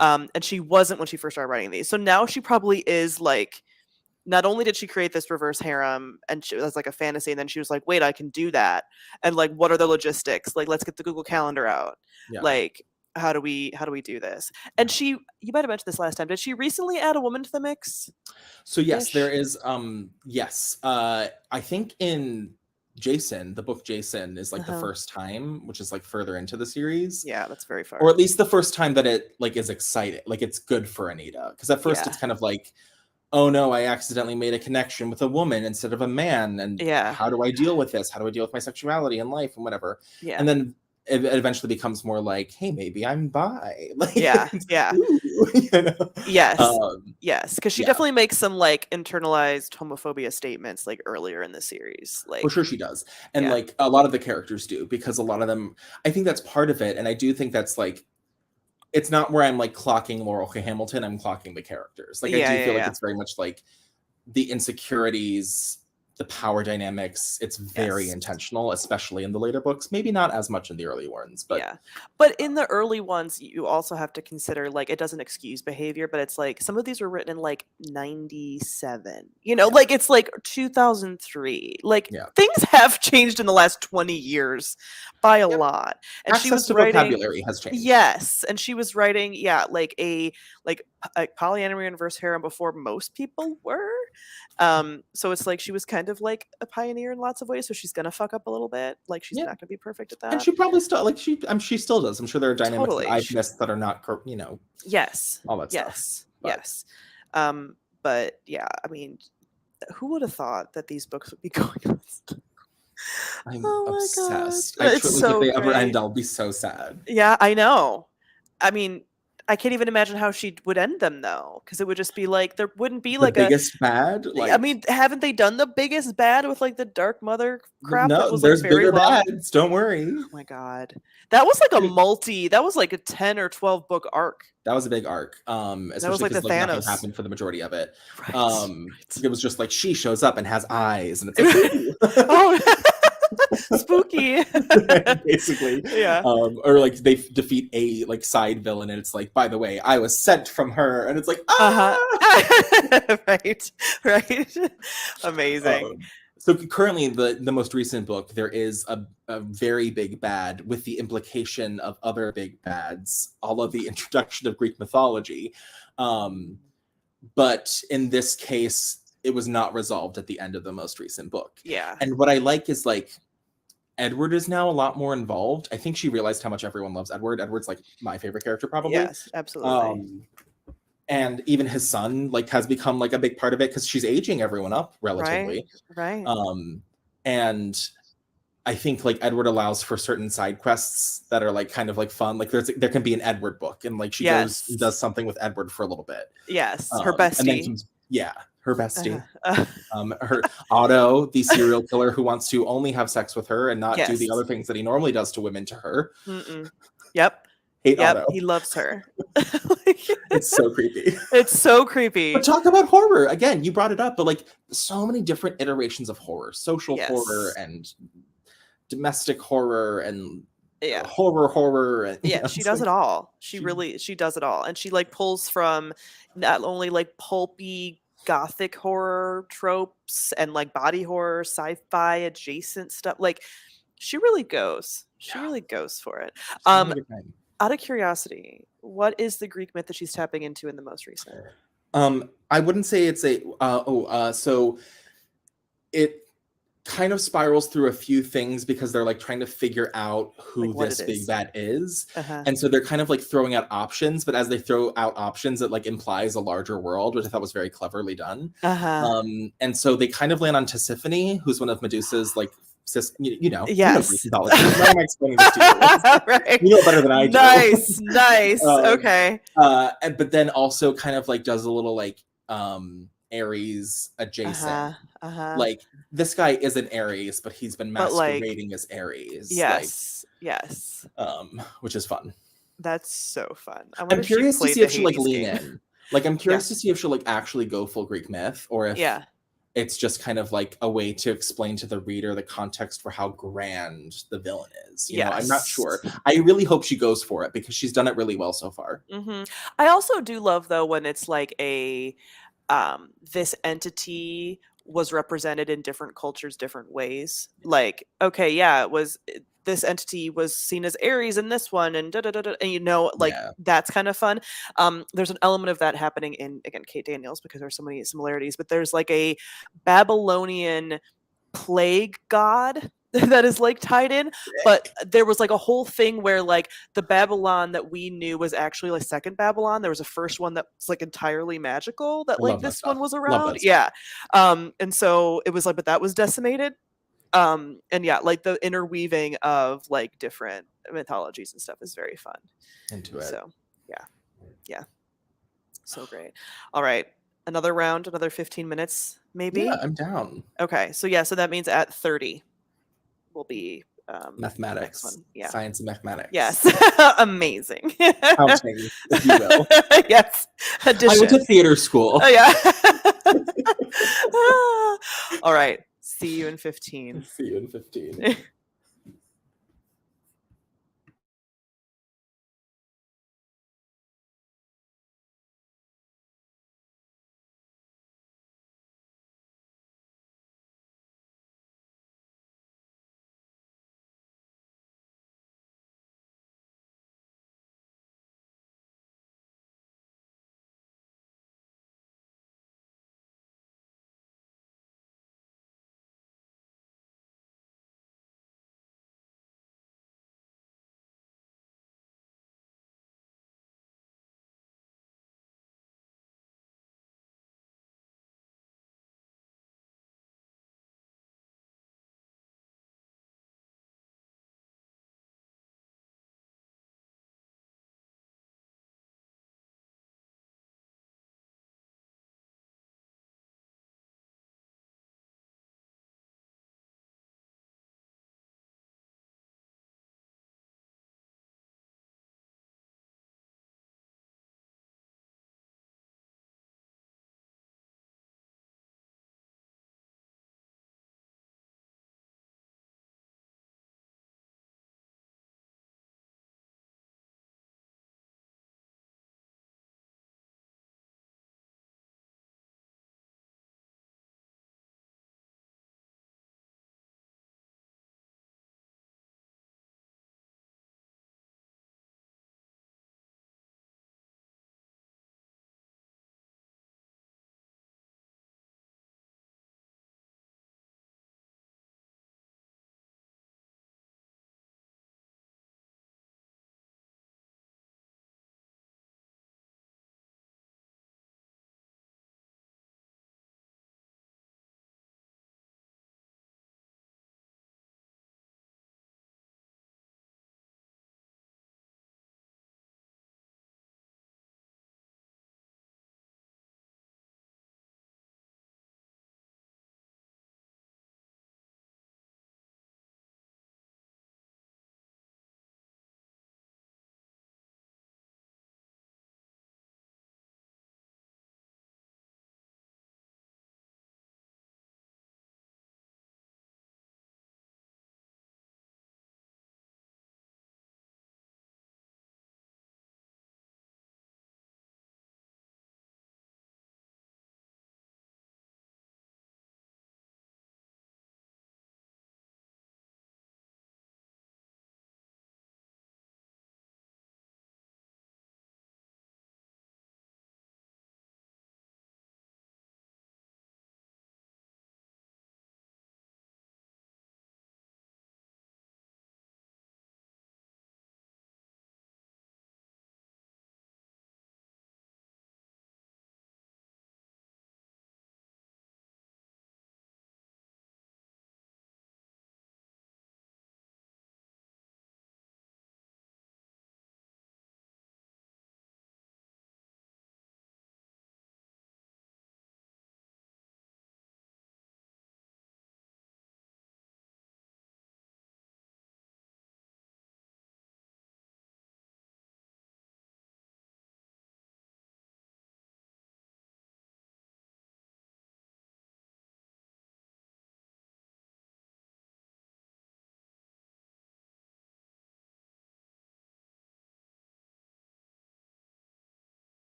And she wasn't when she first started writing these. So now she probably is like, not only did she create this reverse harem and she was like a fantasy, and then she was like, wait, I can do that. And like, what are the logistics? Like, let's get the Google Calendar out. Yeah. Like, how do we do this? And you might have mentioned this last time. Did she recently add a woman to the mix?
So yes, there is, I think in Jason, the book Jason is like the first time, which is like further into the series.
Yeah, that's very far.
Or at least the first time that it like is exciting, like it's good for Anita. Because at first it's kind of like, oh no, I accidentally made a connection with a woman instead of a man. And how do I deal with this? How do I deal with my sexuality and life and whatever? Yeah. And then it eventually becomes more like, hey, maybe I'm bi. Like, ooh, you know?
Yes. Because she definitely makes some like internalized homophobia statements like earlier in the series. Like,
for sure she does. And like a lot of the characters do, because a lot of them, I think that's part of it. And I do think that's like, it's not where I'm like clocking Laurel Hamilton, I'm clocking the characters. Like I do feel like it's very much like the insecurities, the power dynamics. It's very intentional, especially in the later books. Maybe not as much in the early ones, but
but in the early ones, you also have to consider like it doesn't excuse behavior, but it's like some of these were written in like 97. You know, like it's like 2003. Like things have changed in the last 20 years by a lot. And
access
she was
to
writing,
vocabulary has changed.
Yes, and she was writing, like a polyamory and reverse harem before most people were. So it's like she was kind of like a pioneer in lots of ways, so she's gonna fuck up a little bit. Like she's not gonna be perfect at that.
And she probably still like she still does. I'm sure there are dynamics that I've missed that are not, you know.
Yes.
All that stuff.
Yes. But yeah, I mean, who would have thought that these books would be going on?
I'm obsessed. I truly, if they ever end, I'll be so sad.
Yeah, I know. I mean, I can't even imagine how she would end them though, because it would just be like there wouldn't be like
the biggest bad. Like,
I mean, haven't they done the biggest bad with like the Dark Mother crap?
No,
that was,
there's
like, very
bigger
long?
bads. Don't worry.
Oh my god, that was like that was like a 10 or 12 book arc.
That was a big arc. Especially because like nothing happened for the majority of it. It was just like she shows up and has eyes, and it's like,
oh. Spooky.
Basically.
Yeah.
Or like they defeat a like side villain and it's like, by the way, I was sent from her, and it's like,
Uh-huh.
ah.
Right. Amazing.
So currently, the most recent book, there is a very big bad with the implication of other big bads, all of the introduction of Greek mythology. But in this case, it was not resolved at the end of the most recent book.
Yeah.
And what I like is like Edward is now a lot more involved. I think she realized how much everyone loves Edward. Edward's like my favorite character, probably.
Yes, absolutely.
And even his son like has become like a big part of it because she's aging everyone up relatively.
Right.
And I think like Edward allows for certain side quests that are like kind of like fun. Like there can be an Edward book, and like she goes and does something with Edward for a little bit.
Yes, her bestie.
And then comes, her bestie. Her Otto, the serial killer who wants to only have sex with her and not do the other things that he normally does to women to her.
Yep.
Hate Otto.
He loves her.
It's so creepy.
It's so creepy.
But talk about horror. Again, you brought it up, but like so many different iterations of horror. Social horror and domestic horror and horror and
she does it all. She does it all. And she like pulls from not only like pulpy gothic horror tropes and like body horror, sci-fi adjacent stuff. Like she really goes. She really goes for it. Out of curiosity, what is the Greek myth that she's tapping into in the most recent?
I wouldn't say it's a so it kind of spirals through a few things because they're like trying to figure out who like this big bad is. And so they're kind of like throwing out options, but as they throw out options, it like implies a larger world, which I thought was very cleverly done. And so they kind of land on Tisiphone, who's one of Medusa's like you know Greek mythology. Why am I explaining this to you?
Right.
You know better than I do.
Nice. Okay.
But then also kind of like does a little like Aries adjacent. Like this guy isn't Aries, but he's been masquerading as Aries.
Yes.
Which is fun.
That's so fun.
I'm curious to see if she'll like lean in. Like I'm curious to see if she'll like actually go full Greek myth, or if it's just kind of like a way to explain to the reader the context for how grand the villain is. You know, I'm not sure. I really hope she goes for it because she's done it really well so far.
I also do love though when it's like a this entity was represented in different cultures different ways. Like, okay, it was this entity was seen as Aries in this one, and and you know, like that's kind of fun. There's an element of that happening in, again, Kate Daniels, because there's so many similarities, but there's like a Babylonian plague god that is like tied in, but there was like a whole thing where like the Babylon that we knew was actually like second Babylon. There was a first one that was like entirely magical that like this one was around. And so it was like, but that was decimated. And like the interweaving of like different mythologies and stuff is very fun.
Into it.
So so great. All right, another round, another 15 minutes maybe.
I'm down.
Okay, so so that means at 30 will be
mathematics.
Next one.
Science and mathematics.
Yes. Amazing.
Counting, if you will.
Yes. Addition.
I went to theater school.
All right. See you in 15.
See you in 15.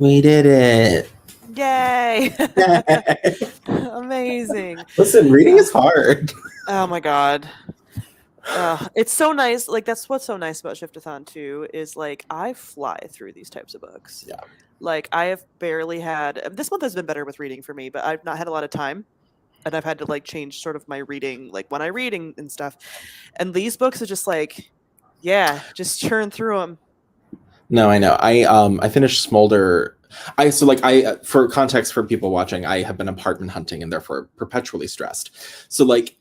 We did it.
Yay. Amazing.
Listen, reading is hard.
Oh my god. It's so nice. Like, that's what's so nice about Shiftathon too, is like I fly through these types of books.
Yeah.
Like, I have barely had, this month has been better with reading for me, but I've not had a lot of time, and I've had to like change sort of my reading, like when I read and stuff. And these books are just like, yeah, just churn through them.
No, I know. I finished Smolder. For context for people watching, I have been apartment hunting and therefore perpetually stressed. So like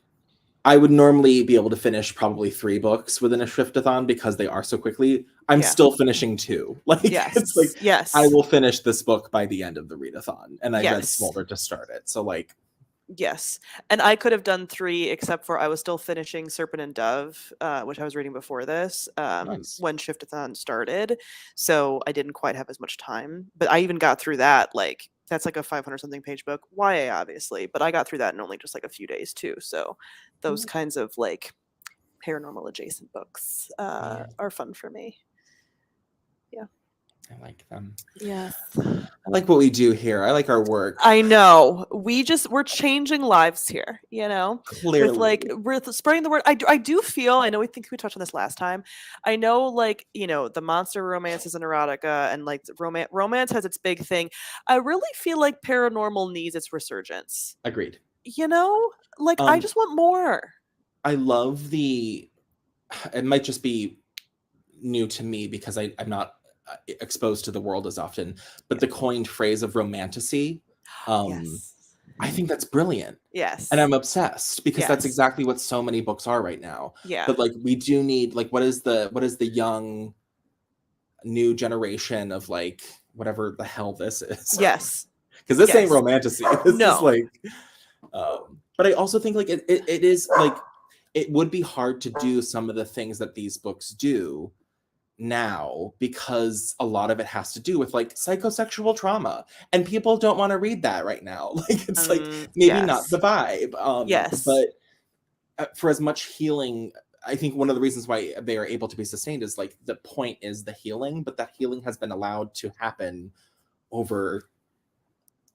I would normally be able to finish probably 3 books within a Shiftathon because they are so quickly. I'm still finishing 2. Like it's like I will finish this book by the end of the readathon, and I read Smolder to start it. So like
yes, and I could have done 3, except for I was still finishing Serpent and Dove, which I was reading before this, when Shiftathon started, so I didn't quite have as much time. But I even got through that, like, that's like a 500-something page book, YA obviously, but I got through that in only just like a few days too, so those kinds of like paranormal adjacent books are fun for me. Yeah.
I like them.
Yes.
I like what we do here. I like our work.
I know. We're changing lives here, you know?
Clearly.
With spreading the word. I do feel, I know we touched on this last time. I know, like, you know, the monster romances and erotica and like romance has its big thing. I really feel like paranormal needs its resurgence.
Agreed.
You know? Like, I just want more.
I love it might just be new to me because I'm not exposed to the world as often, but the coined phrase of romantasy, I think that's brilliant.
Yes.
And I'm obsessed because that's exactly what so many books are right now.
Yeah.
But like we do need, like, what is the young new generation of like whatever the hell this is?
Yes.
Because this ain't romantasy. This is like but I also think like it is like it would be hard to do some of the things that these books do now because a lot of it has to do with like psychosexual trauma, and people don't want to read that right now. Like it's like maybe not the vibe. But for as much healing, I think one of the reasons why they are able to be sustained is like the point is the healing, but that healing has been allowed to happen over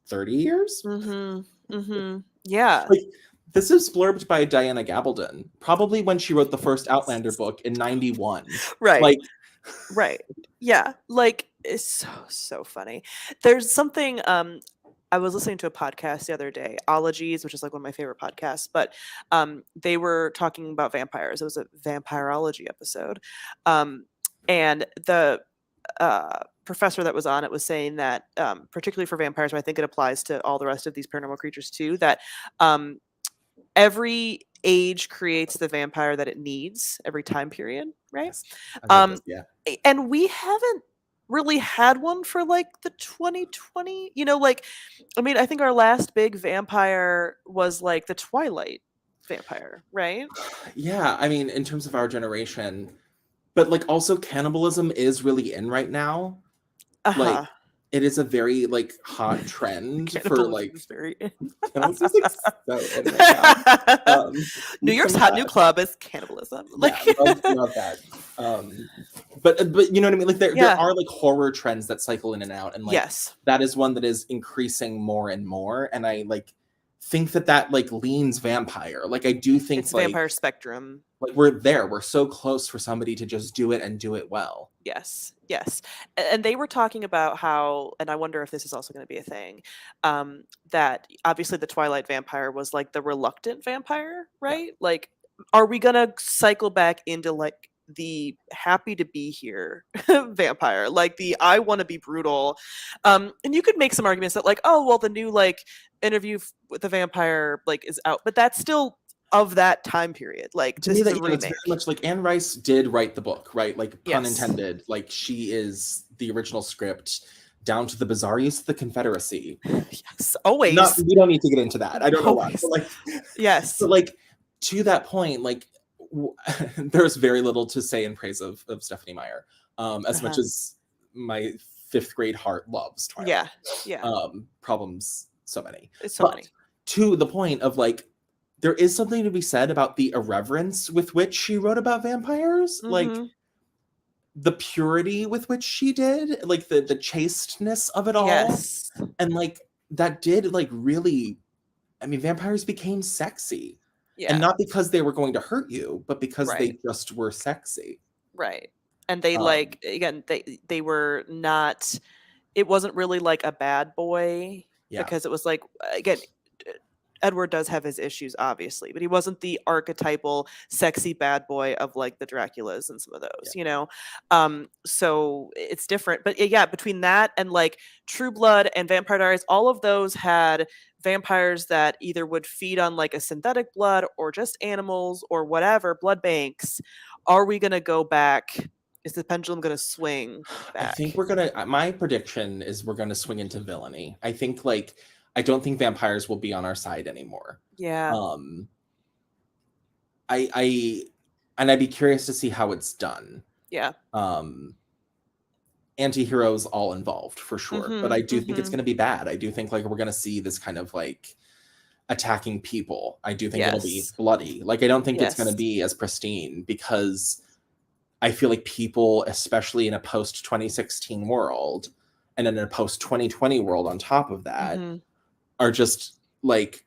30 years.
Yeah.
Like, this is blurbed by Diana Gabaldon, probably when she wrote the first Outlander book in 91.
Right.
Like,
right. Yeah. Like, it's so funny. There's something, I was listening to a podcast the other day, Ologies, which is like one of my favorite podcasts, but they were talking about vampires. It was a vampirology episode. And the professor that was on it was saying that, particularly for vampires, but I think it applies to all the rest of these paranormal creatures too, that every age creates the vampire that it needs, every time period, right? And we haven't really had one for like the 2020, you know, like, I mean, I think our last big vampire was like the Twilight vampire, right?
Yeah, I mean, in terms of our generation, but like also cannibalism is really in right now. Like it is a very like hot trend for like
very
cannibalism is like so in right now.
New York's hot new club is cannibalism. Like
love that. But you know what I mean? Like there are like horror trends that cycle in and out, and like that is one that is increasing more and more. And I like think that like leans vampire. Like I do think
it's like vampire spectrum.
Like we're so close for somebody to just do it and do it well.
Yes. And they were talking about how, and I wonder if this is also going to be a thing, that obviously the Twilight vampire was like the reluctant vampire, right? Like, are we going to cycle back into like the happy to be here vampire, like the I want to be brutal? And you could make some arguments that like, oh well, the new like Interview with the Vampire like is out, but that's still of that time period. Like,
to me, that it's very much like Anne Rice did write the book, right? Like pun intended. Like she is the original script down to the bizarre use of the Confederacy.
Yes, always.
We don't need to get into that. I don't know why. But like, but like to that point, like there's very little to say in praise of Stephanie Meyer, as much as my 5th grade heart loves Twilight. Problems so many.
It's so many.
To the point of like, there is something to be said about the irreverence with which she wrote about vampires. Like, the purity with which she did, like the chasteness of it all.
Yes.
And like that did like really, I mean, vampires became sexy.
Yeah.
And not because they were going to hurt you, but because
Right.
they just were sexy.
Right. And they like, again, they were not, it wasn't really like a bad boy, because it was like, again, Edward does have his issues, obviously, but he wasn't the archetypal sexy bad boy of like the Draculas and some of those, you know? So it's different. But yeah, between that and like True Blood and Vampire Diaries, all of those had vampires that either would feed on like a synthetic blood or just animals or whatever, blood banks. Are we going to go back? Is the pendulum going to swing back?
I think we're going to, my prediction is we're going to swing into villainy. I think like, I don't think vampires will be on our side anymore.
Yeah.
And I'd be curious to see how it's done.
Yeah.
Anti-heroes all involved for sure. But I do think it's going to be bad. I do think like we're going to see this kind of like attacking people. I do think it'll be bloody. Like, I don't think it's going to be as pristine, because I feel like people, especially in a post-2016 world and in a post-2020 world on top of that, are just like,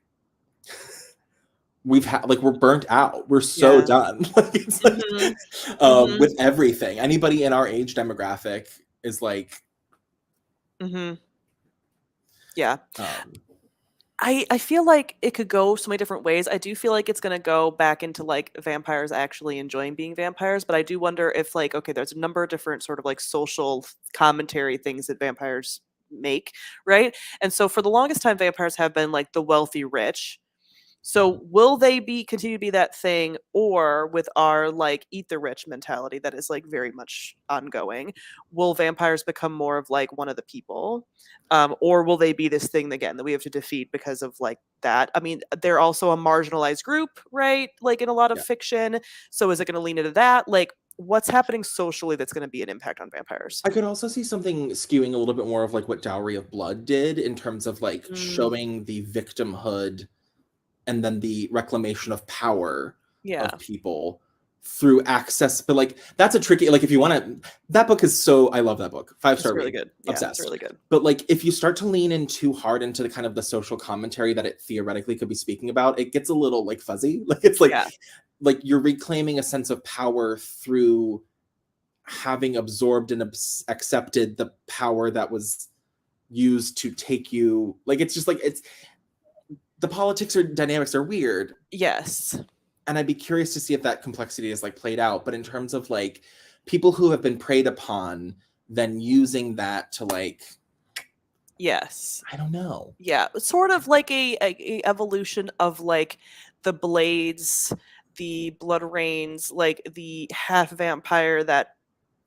we're burnt out. We're so done. Like, it's like, with everything. Anybody in our age demographic is like,
yeah. I feel like it could go so many different ways. I do feel like it's going to go back into like vampires actually enjoying being vampires, but I do wonder if like, okay, there's a number of different sort of like social commentary things that vampires make, right? And so for the longest time, vampires have been like the wealthy rich. So will they continue to be that thing, or with our like eat the rich mentality that is like very much ongoing, will vampires become more of like one of the people, or will they be this thing again that we have to defeat because of like that? I mean, they're also a marginalized group, right? Like in a lot of fiction. So is it going to lean into that? Like, what's happening socially that's going to be an impact on vampires?
I could also see something skewing a little bit more of like what Dowry of Blood did, in terms of like showing the victimhood and then the reclamation of power of people through access. But like, that's a tricky, like, if you want to, that book is so, I love that book. 5-star
really
read.
good.
Obsessed.
It's really good.
But like, if you start to lean in too hard into the kind of the social commentary that it theoretically could be speaking about, it gets a little like fuzzy. Like, it's like, like you're reclaiming a sense of power through having absorbed and accepted the power that was used to take you. Like, it's just like, it's, the politics or dynamics are weird.
Yes.
And I'd be curious to see if that complexity is like played out. But in terms of like people who have been preyed upon, then using that to like, I don't know.
Yeah. Sort of like a evolution of like the Blades, the Blood Rains, like the half vampire that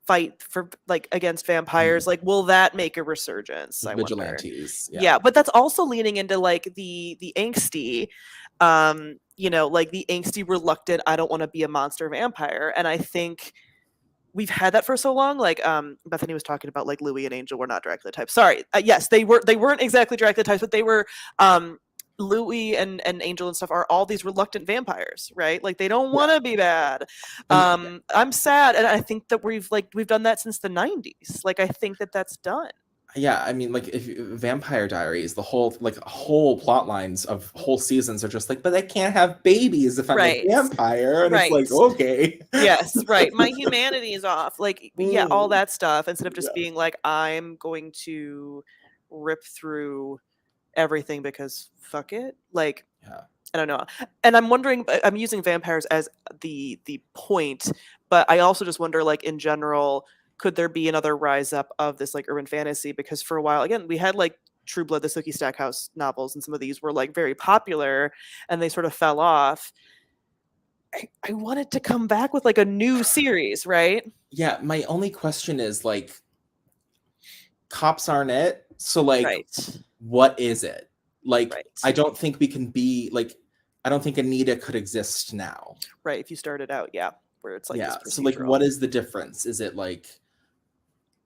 fight for like against vampires. Like, will that make a resurgence? I
Vigilantes.
wonder. Yeah, but that's also leaning into like the angsty, you know, like the angsty reluctant, I don't want to be a monster vampire. And I think we've had that for so long. Like Bethany was talking about like Louis and Angel were not Dracula types. Sorry. Yes, they weren't exactly Dracula types, but they were Louis and Angel and stuff are all these reluctant vampires, right? Like, they don't want to be bad. I'm sad, and I think that we've done that since the 90s. Like, I think that that's done.
Yeah, I mean, like, if Vampire Diaries, the whole plot lines of whole seasons are just like, but I can't have babies if I'm a vampire, and it's like, okay,
yes, right. My humanity is off. Like, yeah, all that stuff, instead of just being like, I'm going to rip through everything because fuck it. Like, I don't know. And I'm wondering, I'm using vampires as the point, but I also just wonder, like, in general, could there be another rise up of this like urban fantasy? Because for a while, again, we had like True Blood, the Sookie Stackhouse novels, and some of these were like very popular and they sort of fell off. I wanted to come back with like a new series, right?
Yeah, my only question is like, cops aren't it, so like, what is it? Like, I don't think we can be like, I don't think Anita could exist now.
Right, if you started out, where it's like,
so like, what is the difference? Is it like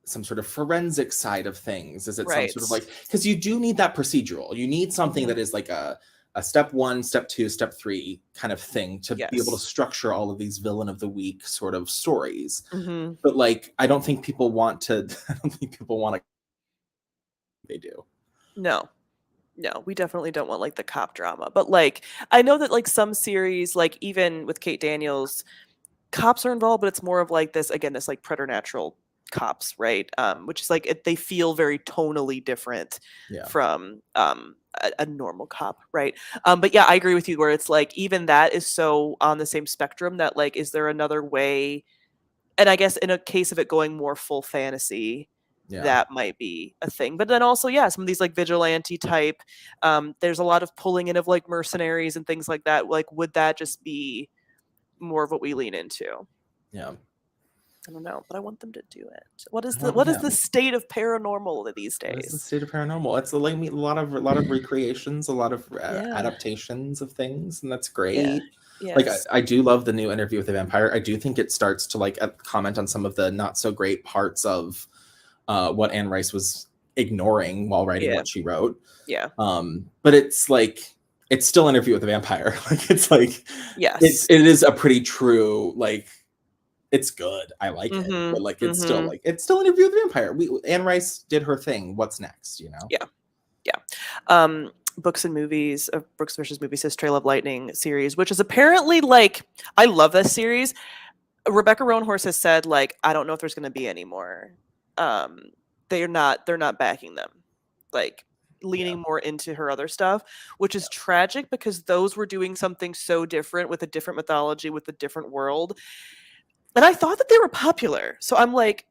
some sort of forensic side of things? Is it some sort of like, because you do need that procedural, you need something that is like a a step 1, step 2, step 3 kind of thing to be able to
Yes.
structure all of these villain of the week sort of stories.
Mm-hmm.
But like, I don't think people want to. I don't think people want to. They do.
No, we definitely don't want like the cop drama. But like, I know that like some series, like even with Kate Daniels, cops are involved, but it's more of like this again, this like preternatural cops, right? Which is like they feel very tonally different
Yeah.
from a normal cop, right? But yeah, I agree with you where it's like even that is so on the same spectrum that like, is there another way? And I guess in a case of it going more full fantasy,
Yeah.
that might be a thing. But then also, yeah, some of these like vigilante type, there's a lot of pulling in of like mercenaries and things like that. Like, would that just be more of what we lean into?
Yeah.
I don't know, but I want them to do it. What is
Oh,
what is
yeah.
the state of paranormal these
What is the
days?
state of paranormal? It's like a lot of recreations, a lot of
Yeah.
adaptations of things, and that's
Yeah.
great. Like
Yes.
I do love the new Interview with the Vampire. I do think it starts to like comment on some of the not so great parts of what Anne Rice was ignoring while writing
Yeah.
what she wrote.
Yeah.
But it's like it's still Interview with the Vampire. Like it's like
Yes.
it is a pretty true like it's good. I like it,
Mm-hmm.
but like
Mm-hmm.
it's still Interview with the Vampire. Anne Rice did her thing. What's next? You know?
Yeah. Yeah. Books and movies, Books versus Movies says Trail of Lightning series, which is apparently like, I love this series. Rebecca Roanhorse has said like, I don't know if there's going to be any more. Um, they're not backing them, like leaning more into her other stuff, which is tragic because those were doing something so different with a different mythology, with a different world. And I thought that they were popular. So I'm like,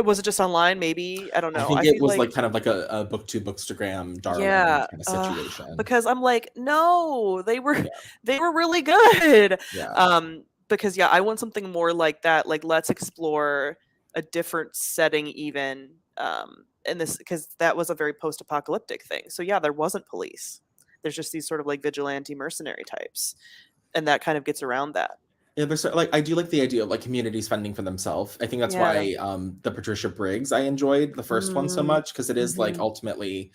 was it just online? Maybe. I don't
I
know.
think
I
it
feel
was
like,
like kind of like a book to bookstagram darling
yeah,
kind of situation.
because I'm like, no, they were
Yeah.
they were really good.
Yeah.
Because yeah, I want something more like that. Like, let's explore a different setting, even in this, because that was a very post-apocalyptic thing. So yeah, there wasn't police. There's just these sort of like vigilante mercenary types, and that kind of gets around that.
Yeah, there's like I do like the idea of like communities fending for themselves. I think that's
Yeah.
why the Patricia Briggs I enjoyed the first one so
Mm,
much because it is like
mhm.
ultimately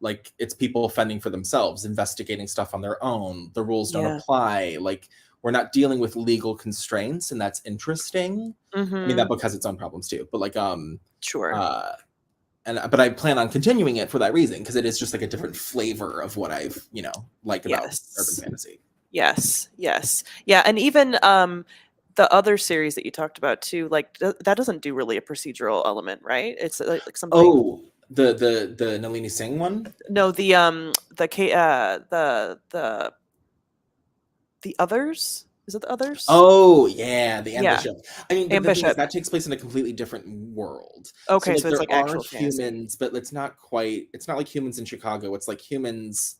like it's people fending for themselves, investigating stuff on their own. The rules don't
Yeah.
apply. Like we're not dealing with legal constraints, and that's interesting. I mean, that
Mhm.
book has its own problems too, but like
Sure.
uh but I plan on continuing it for that reason because it is just like a different flavor of what I've like about urban
Yes.
fantasy.
Yes, yes. Yeah, and even, the other series that you talked about too, like, that doesn't do really a procedural element, right? It's, like, something.
Oh, the Nalini Singh one.
No, the K the Others? Is it The Others?
Oh yeah, the Anne
Yeah,
Bishop. I mean, but
and
the thing is
Bishop.
that takes place in a completely different world. So
Okay,
like
so it's,
there
like,
are
actual fantasy.
humans, but it's not quite. It's not like humans in Chicago. It's like humans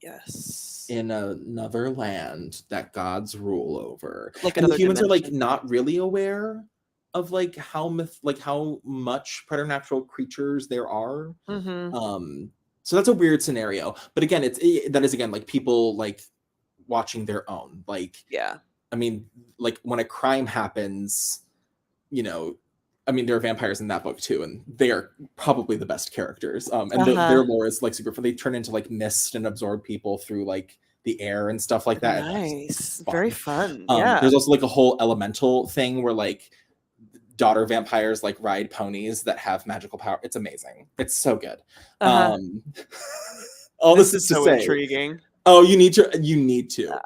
Yes.
in another land that gods rule over,
Like
and the
another
humans are like
dimension.
not really aware of like how much preternatural creatures there are.
Mhm.
So that's a weird scenario. But again, that is again like people like watching their own like
Yeah.
I mean, like when a crime happens, you know, I mean, there are vampires in that book too, and they are probably the best characters. And
Uh-huh.
their lore is like super fun. They turn into like mist and absorb people through like the air and stuff like that. And that's
Nice. Very
fun.
fun, yeah.
There's also like a whole elemental thing where like daughter vampires like ride ponies that have magical power. It's amazing. It's so good.
Uh-huh.
Um, all
This
this
is
is to
so
say,
intriguing.
oh, you need to.
I need to.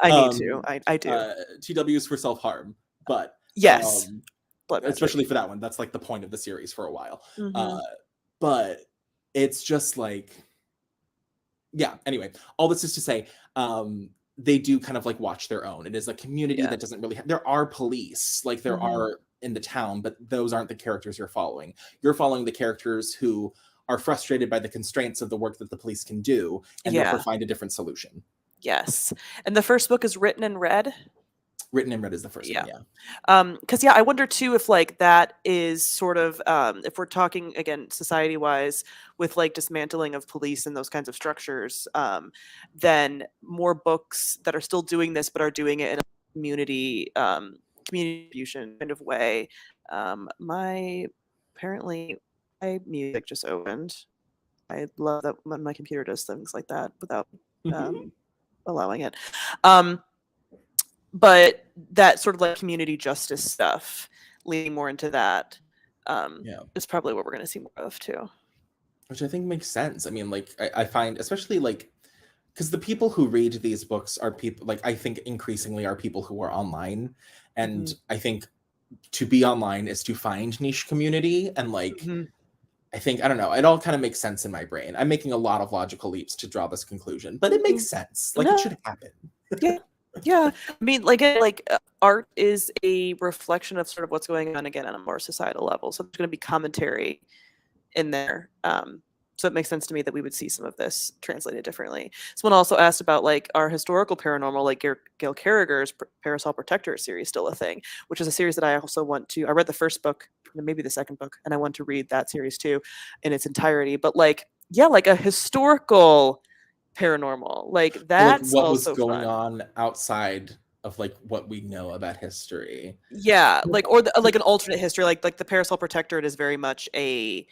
I do.
TWs for self-harm, but
Yes.
um
Blood magic.
especially for that one, that's like the point of the series for a while.
Mhm.
But it's just like yeah, anyway, all this is to say they do kind of like watch their own. It is a community
Yeah.
that doesn't really there are police, like there
Mhm.
are in the town, but those aren't the characters you're following. You're following the characters who are frustrated by the constraints of the work that the police can do and therefore
Yeah.
find a different solution.
Yes. And the first book is written in red?
Written in Red is the first one,
Yeah.
yeah.
Because yeah, I wonder too if like that is sort of if we're talking again society-wise with like dismantling of police and those kinds of structures, then more books that are still doing this but are doing it in a community distribution kind of way. My apparently my music just opened. I love that when my computer does things like that without um allowing it. But that sort of like community justice stuff, leaning more into that, is probably what we're going to see more of too.
Which I think makes sense. I mean, like, I find, especially like, because the people who read these books are people, like, I think increasingly are people who are online. And I think to be online is to find niche community. And like, I think, I don't know, it all kind of makes sense in my brain. I'm making a lot of logical leaps to draw this conclusion, but it makes sense. Like, it should happen.
Yeah. Yeah. I mean, like art is a reflection of sort of what's going on again on a more societal level. So there's going to be commentary in there. So it makes sense to me that we would see some of this translated differently. Someone also asked about like our historical paranormal, like Gail Carriger's Parasol Protector series still a thing, which is a series that I also want to, I read the first book, maybe the second book, and I want to read that series too in its entirety. But like, yeah, like a historical paranormal, like that's
like what
also
was going
fun.
on outside of like what we know about history.
Yeah, like, or like an alternate history, like the Parasol Protector, it is very much a,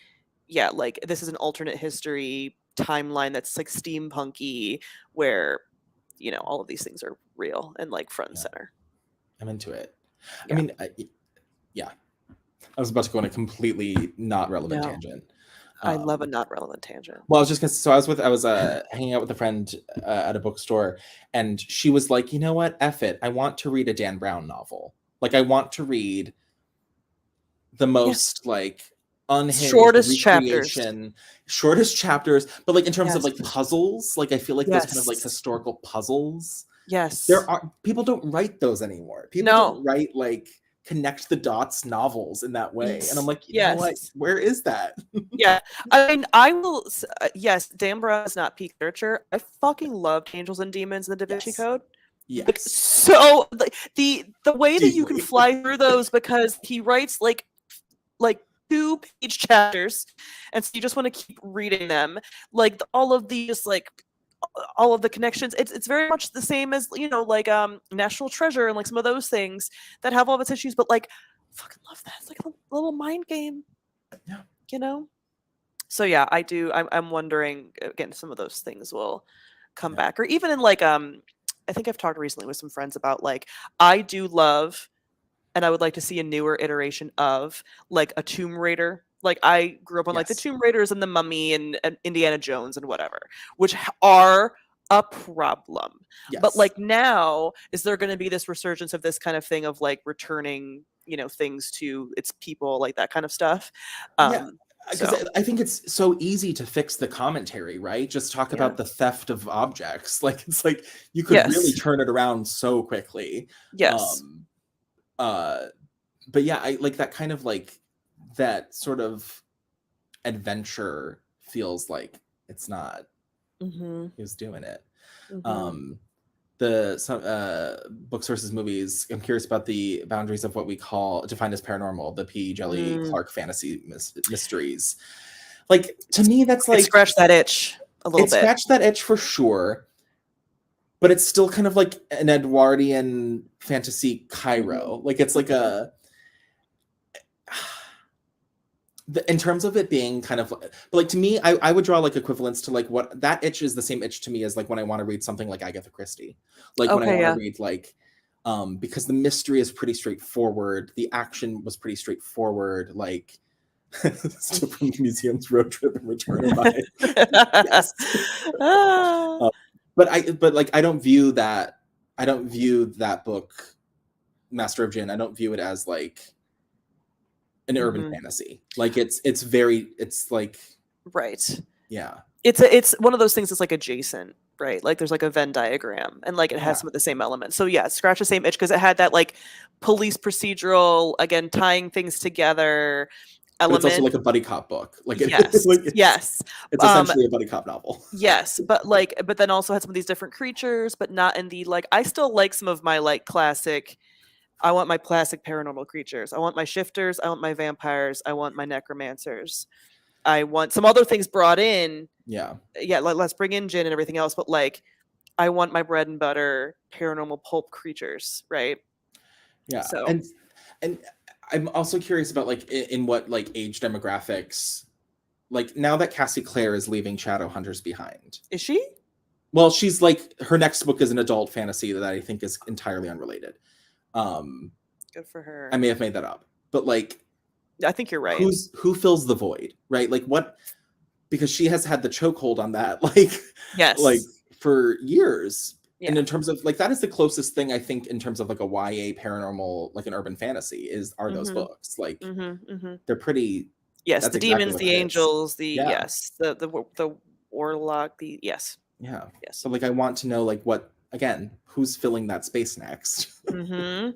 yeah, like this is an alternate history timeline that's like steampunky, where, you know, all of these things are real and like front and center.
I'm into it.
Yeah.
I mean, I was about to go on a completely not relevant tangent.
I love a not relevant tangent.
Well, I was just gonna. So I was hanging out with a friend at a bookstore, and she was like, "You know what? Eff it. I want to read a Dan Brown novel. Like, I want to read the most like unhinged
shortest
chapters, but like in terms of like puzzles, like I feel like those kind of like historical puzzles.
Yes.
There are people don't write those anymore. People don't write like connect the dots novels in that way. And I'm like, you know what? Where is that?
Yeah. I mean, I will, yes, Dan Brown is not peak literature. I fucking loved Angels and Demons and the Da Vinci Code.
Yes.
Like, so like, the way that you can fly through those, because he writes like 2-page chapters, and so you just want to keep reading them. Like all of these, like all of the connections, it's very much the same as, you know, like National Treasure and like some of those things that have all of its issues, but like fucking love that. It's like a little mind game.
Yeah.
You know? So yeah, I'm wondering again, some of those things will come back. Or even in like I think I've talked recently with some friends about like, I do love, and I would like to see a newer iteration of like a Tomb Raider. Like I grew up on like the Tomb Raiders and the Mummy and Indiana Jones and whatever, which are a problem. But like now, is there going to be this resurgence of this kind of thing of like returning, you know, things to its people, like that kind of stuff?
Because I think it's so easy to fix the commentary, right? Just talk about the theft of objects. Like it's like you could really turn it around so quickly.
Yes.
But yeah, I like that kind of like that sort of adventure feels like it's not. He was doing it. The books versus movies. I'm curious about the boundaries of what we call defined as paranormal, the P. Jelly Clark fantasy mysteries. Like to me, that's like
scratch that itch a little bit.
Scratch that itch for sure. But it's still kind of like an Edwardian fantasy Cairo. Like it's like a in terms of it being kind of, but like to me, I would draw like equivalents to like what that itch is the same itch to me as like when I want to read something like Agatha Christie, like when I want to read like, because the mystery is pretty straightforward, the action was pretty straightforward, like still from the museum's road trip and return of my yes. But like I don't view that book, Master of Jinn, I don't view it as like an urban fantasy. Like it's like
right.
Yeah.
It's one of those things that's like adjacent, right? Like there's like a Venn diagram and like it has some of the same elements. So yeah, scratch the same itch because it had that like police procedural, again, tying things together element.
But it's also like a buddy cop book. Like
yes.
It's essentially a buddy cop novel.
Yes, but then also had some of these different creatures, but not in the like, I still like some of my like classic, I want my classic paranormal creatures. I want my shifters. I want my vampires. I want my necromancers. I want some other things brought in.
Yeah.
Let's bring in Jinn and everything else. But like, I want my bread and butter paranormal pulp creatures, right?
Yeah. So and I'm also curious about like in what like age demographics, like now that Cassie Clare is leaving Shadowhunters behind.
Is she?
Well, she's like, her next book is an adult fantasy that I think is entirely unrelated.
Good for her.
I may have made that up, but like,
I think you're right.
Who fills the void, right? Like what? Because she has had the chokehold on that, like,
yes,
like for years.
Yeah.
And in terms of like, that is the closest thing I think in terms of like a YA paranormal, like an urban fantasy, are those books. Like they're pretty.
Yes,
that's
the
exactly
demons,
what
the
it is.
angels, the
Yeah.
yes, the warlock, the yes.
Yeah.
Yes.
So like, I want to know like what, again, who's filling that space next?
Mm-hmm.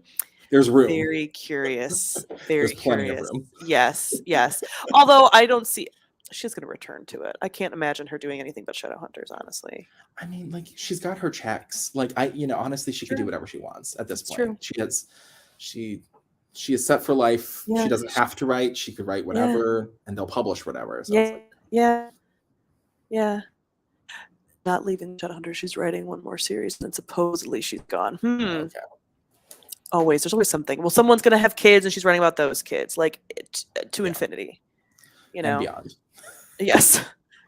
There's room.
Very curious. Very
There's plenty
curious.
of room.
Yes, yes. Although I don't see she's going to return to it. I can't imagine her doing anything but Shadowhunters, honestly.
I mean, like, she's got her checks. Like, honestly, she can do whatever she wants at this point.
True.
She is set for life.
Yeah.
She doesn't have to write. She could write whatever, and they'll publish whatever. So it's like,
yeah. Not leaving Shadowhunters. She's writing one more series, and then supposedly she's gone.
okay.
There's always something. Well, someone's going to have kids, and she's writing about those kids, like to infinity,
and beyond.
Yes,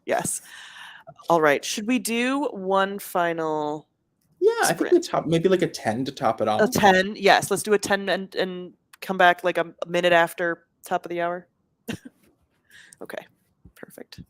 yes. All right. Should we do one final?
Yeah, I think maybe like a 10 to top it off.
A 10, yes. Let's do a 10 and come back like a minute after top of the hour. Okay, perfect.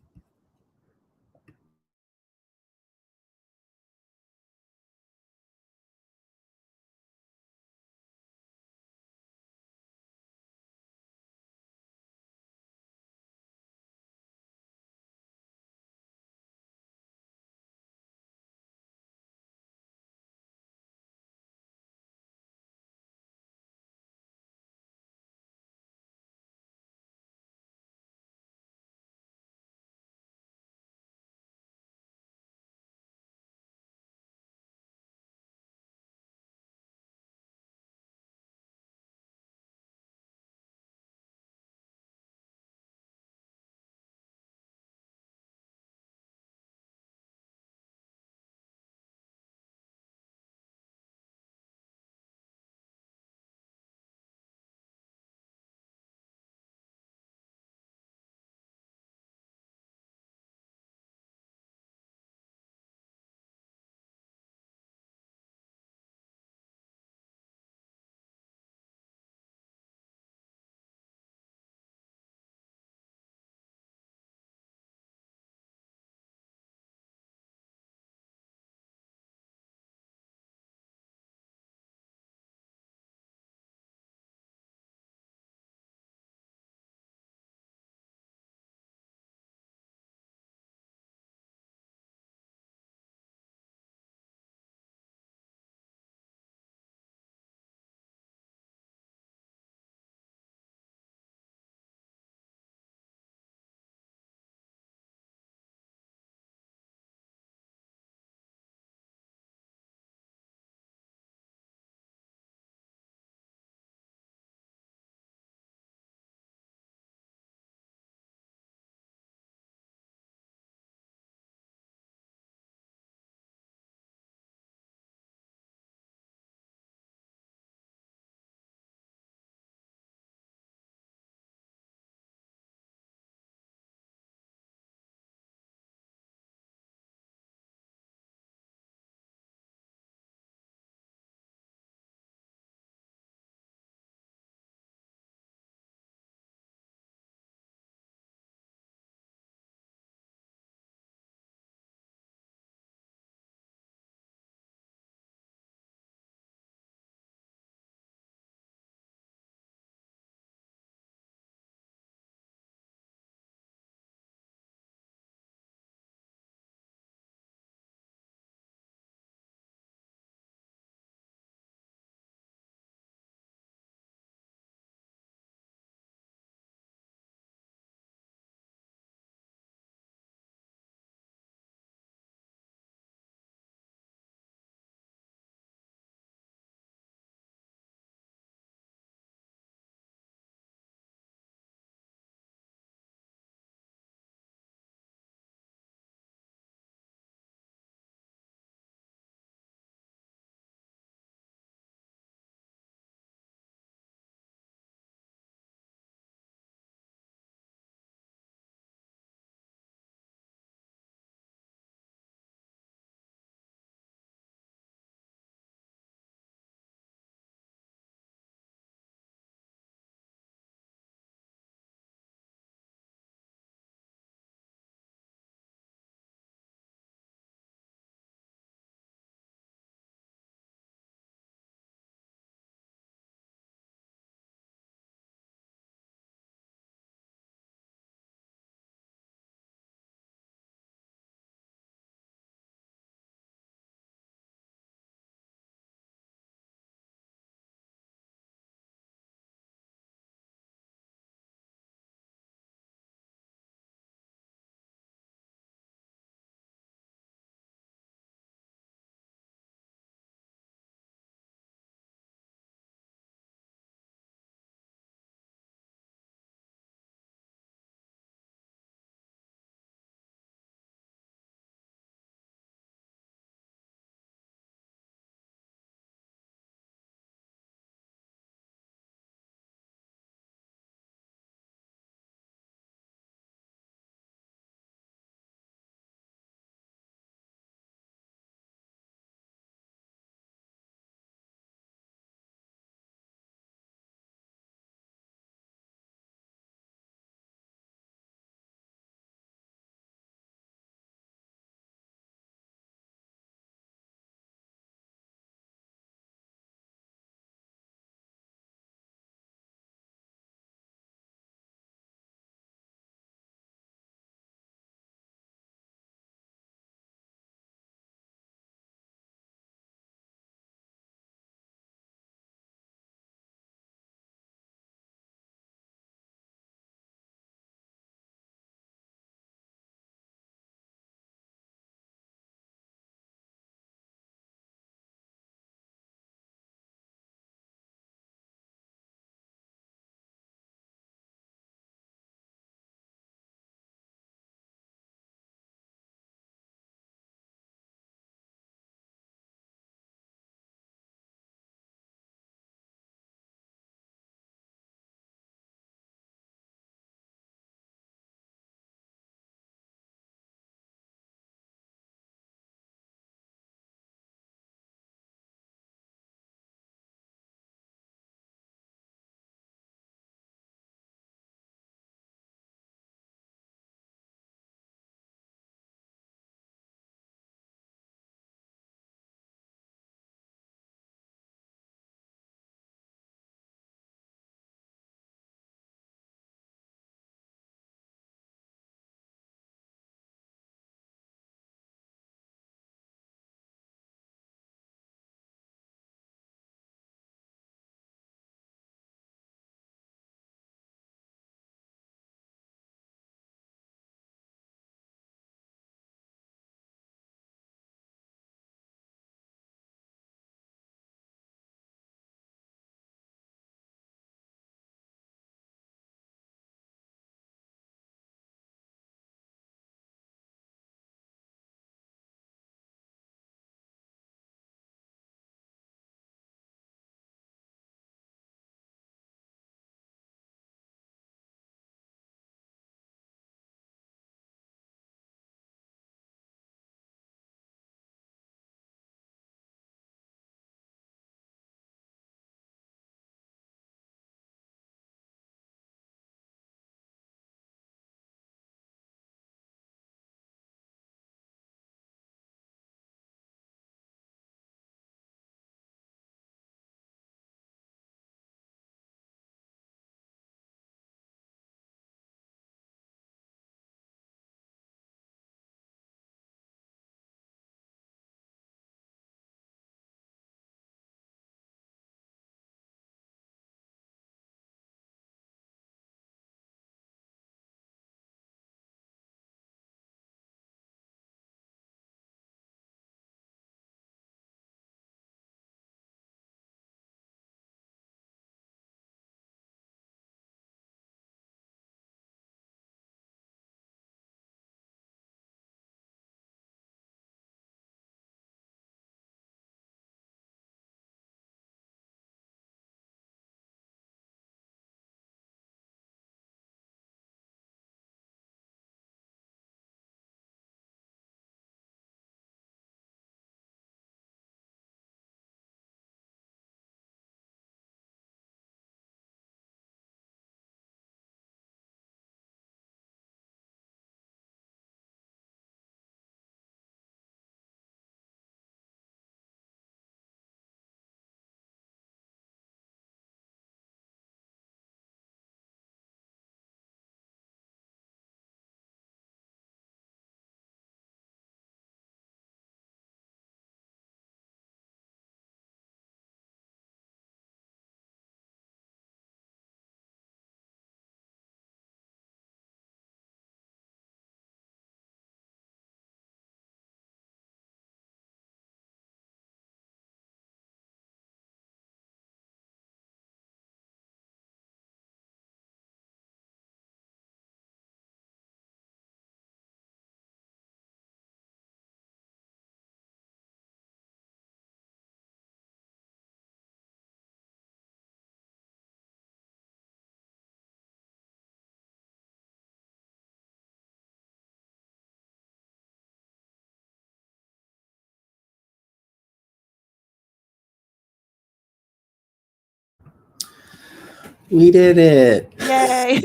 We did it.
Yay.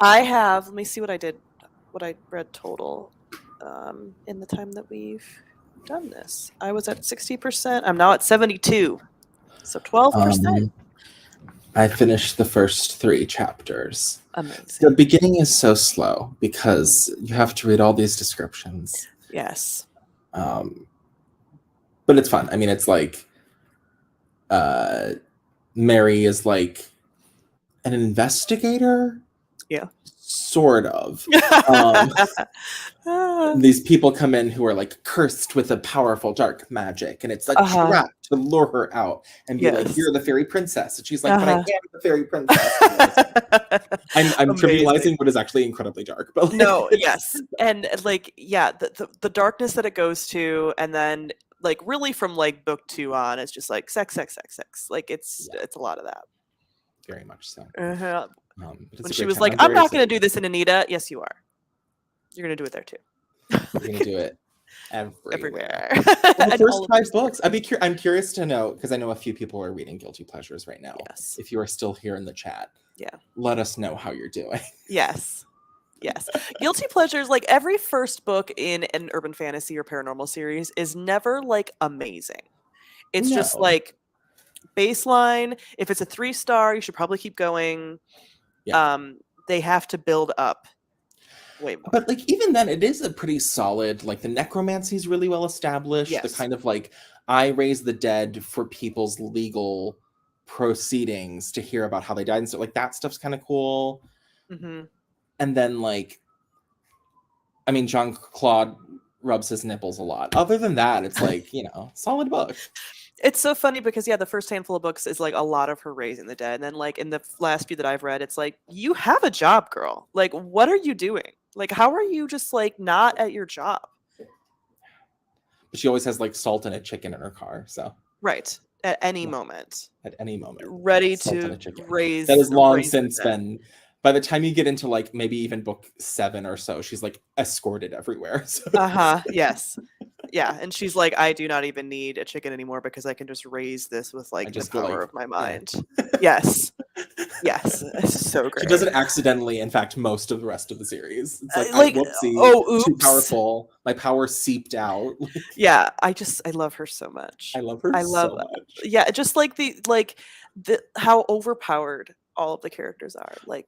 I have, let me see what I did, what I read total in the time that we've done this. I was at 60%. I'm now at 72. So 12%.
I finished the first 3 chapters.
Amazing.
The beginning is so slow because you have to read all these descriptions.
Yes.
But it's fun. I mean, it's like Mary is like an investigator.
Yeah.
Sort of. These people come in who are like cursed with a powerful dark magic, and it's a trap to lure her out and be like, "You're the fairy princess," and she's like, "But I am the fairy princess." I'm trivializing what is actually incredibly dark, but like,
no, yes, and like the darkness that it goes to, and then like really from like book 2 on, it's just like sex. Like it's a lot of that.
Very much so.
When she was like, "I'm not going to do this in Anita," yes, you are. You're going to do it there too.
You're going to do it everywhere.
The
first 5 books. I'm curious to know, because I know a few people are reading Guilty Pleasures right now.
Yes.
If you are still here in the chat,
yeah,
let us know how you're doing.
Yes. Guilty Pleasures, like every first book in an urban fantasy or paranormal series is never like amazing. It's just like baseline. If it's a 3-star, you should probably keep going. They have to build up way more.
But like even then, it is a pretty solid, like the necromancy is really well established.
Yes.
The kind of like I raise the dead for people's legal proceedings to hear about how they died and stuff, like that stuff's kind of cool. And then like, I mean, Jean-Claude rubs his nipples a lot. Other than that, it's like, you know, solid book.
It's so funny because the first handful of books is like a lot of her raising the dead, and then like in the last few that I've read, it's like, you have a job, girl. Like, what are you doing? Like, how are you just like not at your job?
But she always has like salt and a chicken in her car, so
right at any moment,
ready
ready to raise.
That has long since been. By the time you get into like maybe even book 7 or so, she's like escorted everywhere. So.
Yes. Yeah, and she's like, I do not even need a chicken anymore because I can just raise this with like the power of my mind. Yeah. Yes, it's so great.
She doesn't accidentally infect most of the rest of the series. It's like whoopsie, too powerful. My power seeped out.
Yeah, I love her so much.
I love her so much.
Yeah, just like the how overpowered all of the characters are, like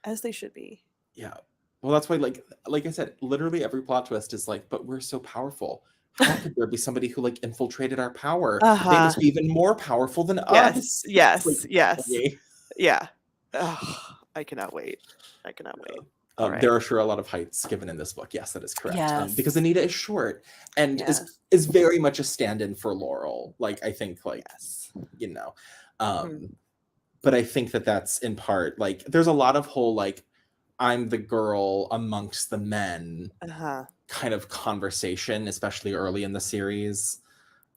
as they should be.
Yeah. Well, that's why, like I said, literally every plot twist is like, but we're so powerful. How could there be somebody who like infiltrated our power? They must be even more powerful than us.
Yes.
Like,
Okay. Yeah. Oh, I cannot wait. Right.
There are sure a lot of heights given in this book. Yes, that is correct.
Yes.
Because Anita is short and is very much a stand-in for Laurel. Like, I think, like, you know, but I think that's in part, like, there's a lot of whole, like, I'm the girl amongst the men kind of conversation, especially early in the series.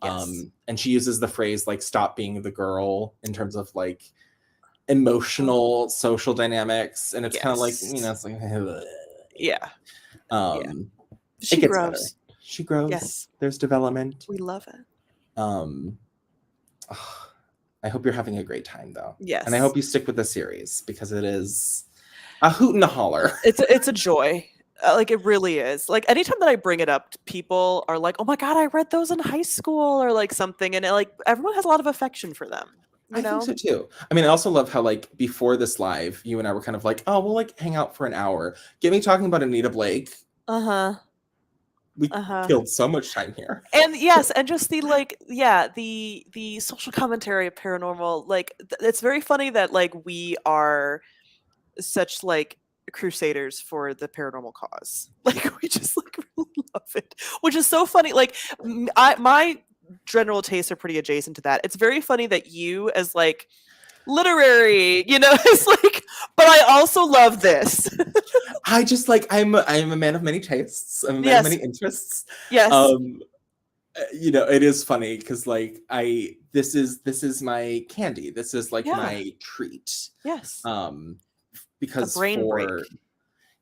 And she uses the phrase, like, stop being the girl in terms of, like, emotional social dynamics, and it's kind of like, you know, it's like
she grows.
She grows. There's development.
We love it.
I hope you're having a great time though.
Yes.
And I hope you stick with the series because it is a hoot and a holler.
It's a joy. Like it really is. Like anytime that I bring it up, people are like, "Oh my god, I read those in high school," or like something, and like everyone has a lot of affection for them.
I think so too. I mean, I also love how like before this live, you and I were kind of like, "Oh, we'll like hang out for an hour." Get me talking about Anita Blake. We killed so much time here.
And yes, and just the like, the social commentary of Paranormal. Like, it's very funny that like we are such like crusaders for the paranormal cause. Like we just like really love it, which is so funny. Like my general tastes are pretty adjacent to that. It's very funny that you as like literary, you know, it's like, but I also love this.
I just like I'm a man of many tastes. I'm a man of many interests.
Yes.
You know, it is funny because like this is my candy. This is like my treat.
Yes.
Because
a brain break.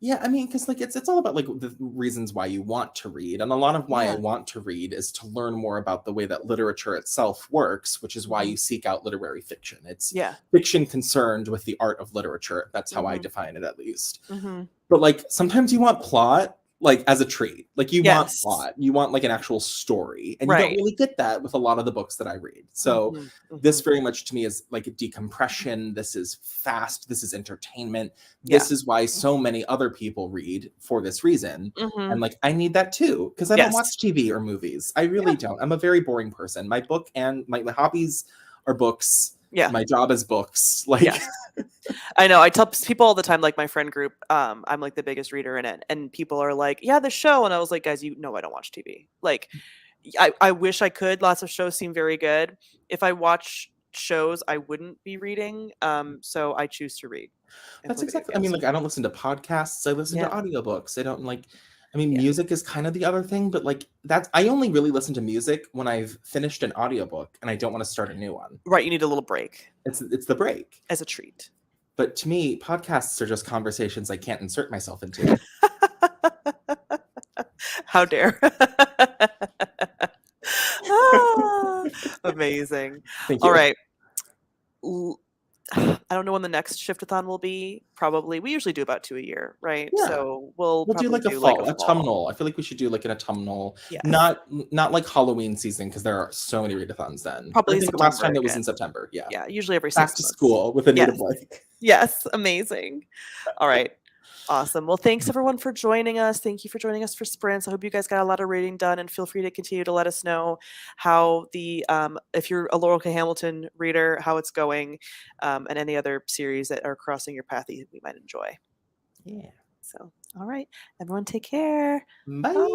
Yeah, I mean, because like it's all about like the reasons why you want to read, and a lot of why I
Yeah.
want to read is to learn more about the way that literature itself works, which is why
Mhm.
you seek out literary fiction. It's
Yeah.
fiction concerned with the art of literature. That's how I
Mhm.
define it, at least.
Mhm.
But like sometimes you want plot, like as a treat. Like you want
Yes.
plot, you want like an actual story, and you don't
Right.
really get that with a lot of the books that I read. So
Mhm.
this
Mhm.
very much to me is like a decompression. This is fast. This is entertainment.
Yeah.
This is why so many other people read for this reason. And
Mhm.
like I need that too because I don't
Yes.
watch TV or movies. I
Yeah.
really don't. I'm a very boring person. My book and my hobbies are books.
Yeah.
My job is books. Like
Yes. I know. I tell people all the time, like my friend group, I'm like the biggest reader in it, and people are like, "Yeah, the show," and I was like, "Guys, you know I don't watch TV." Like, I wish I could. Lots of shows seem very good. If I watch shows, I wouldn't be reading. So I choose to read and
that's
play video
exactly. I mean,
games.
like I don't listen to podcasts. I listen to
Yeah.
audiobooks. I don't like. I mean,
Yeah.
music is kind of the other thing, but like that's I only really listen to music when I've finished an audiobook and I don't want to start a new one.
Right. You need a little break
It's the break.
as a treat.
But to me, podcasts are just conversations I can't insert myself into.
How dare. Ah, amazing.
Thank
All
you.
right. L- I don't know when the next Shiftathon will be. Probably, we usually do about 2 a year, right?
Yeah.
So we'll
We'll do
probably
like a
do like a
fall,
fall.
autumnal. I feel like we should do like an autumnal,
Yes.
not like Halloween season because there are so many readathons then. But I
Probably
think the last
September
time it was in
again.
September. Yeah.
Yeah, usually every
Back
6
to
months.
school with Anita
Yes.
Blake.
Yes, amazing. All right. Awesome. Well, thanks everyone for joining us. Thank you for joining us for sprints. I hope you guys got a lot of reading done, and feel free to continue to let us know how the if you're a Laurel K. Hamilton reader, how it's going, and any other series that are crossing your path that we might enjoy.
Yeah.
So, all right, everyone, take care. Bye.
Bye.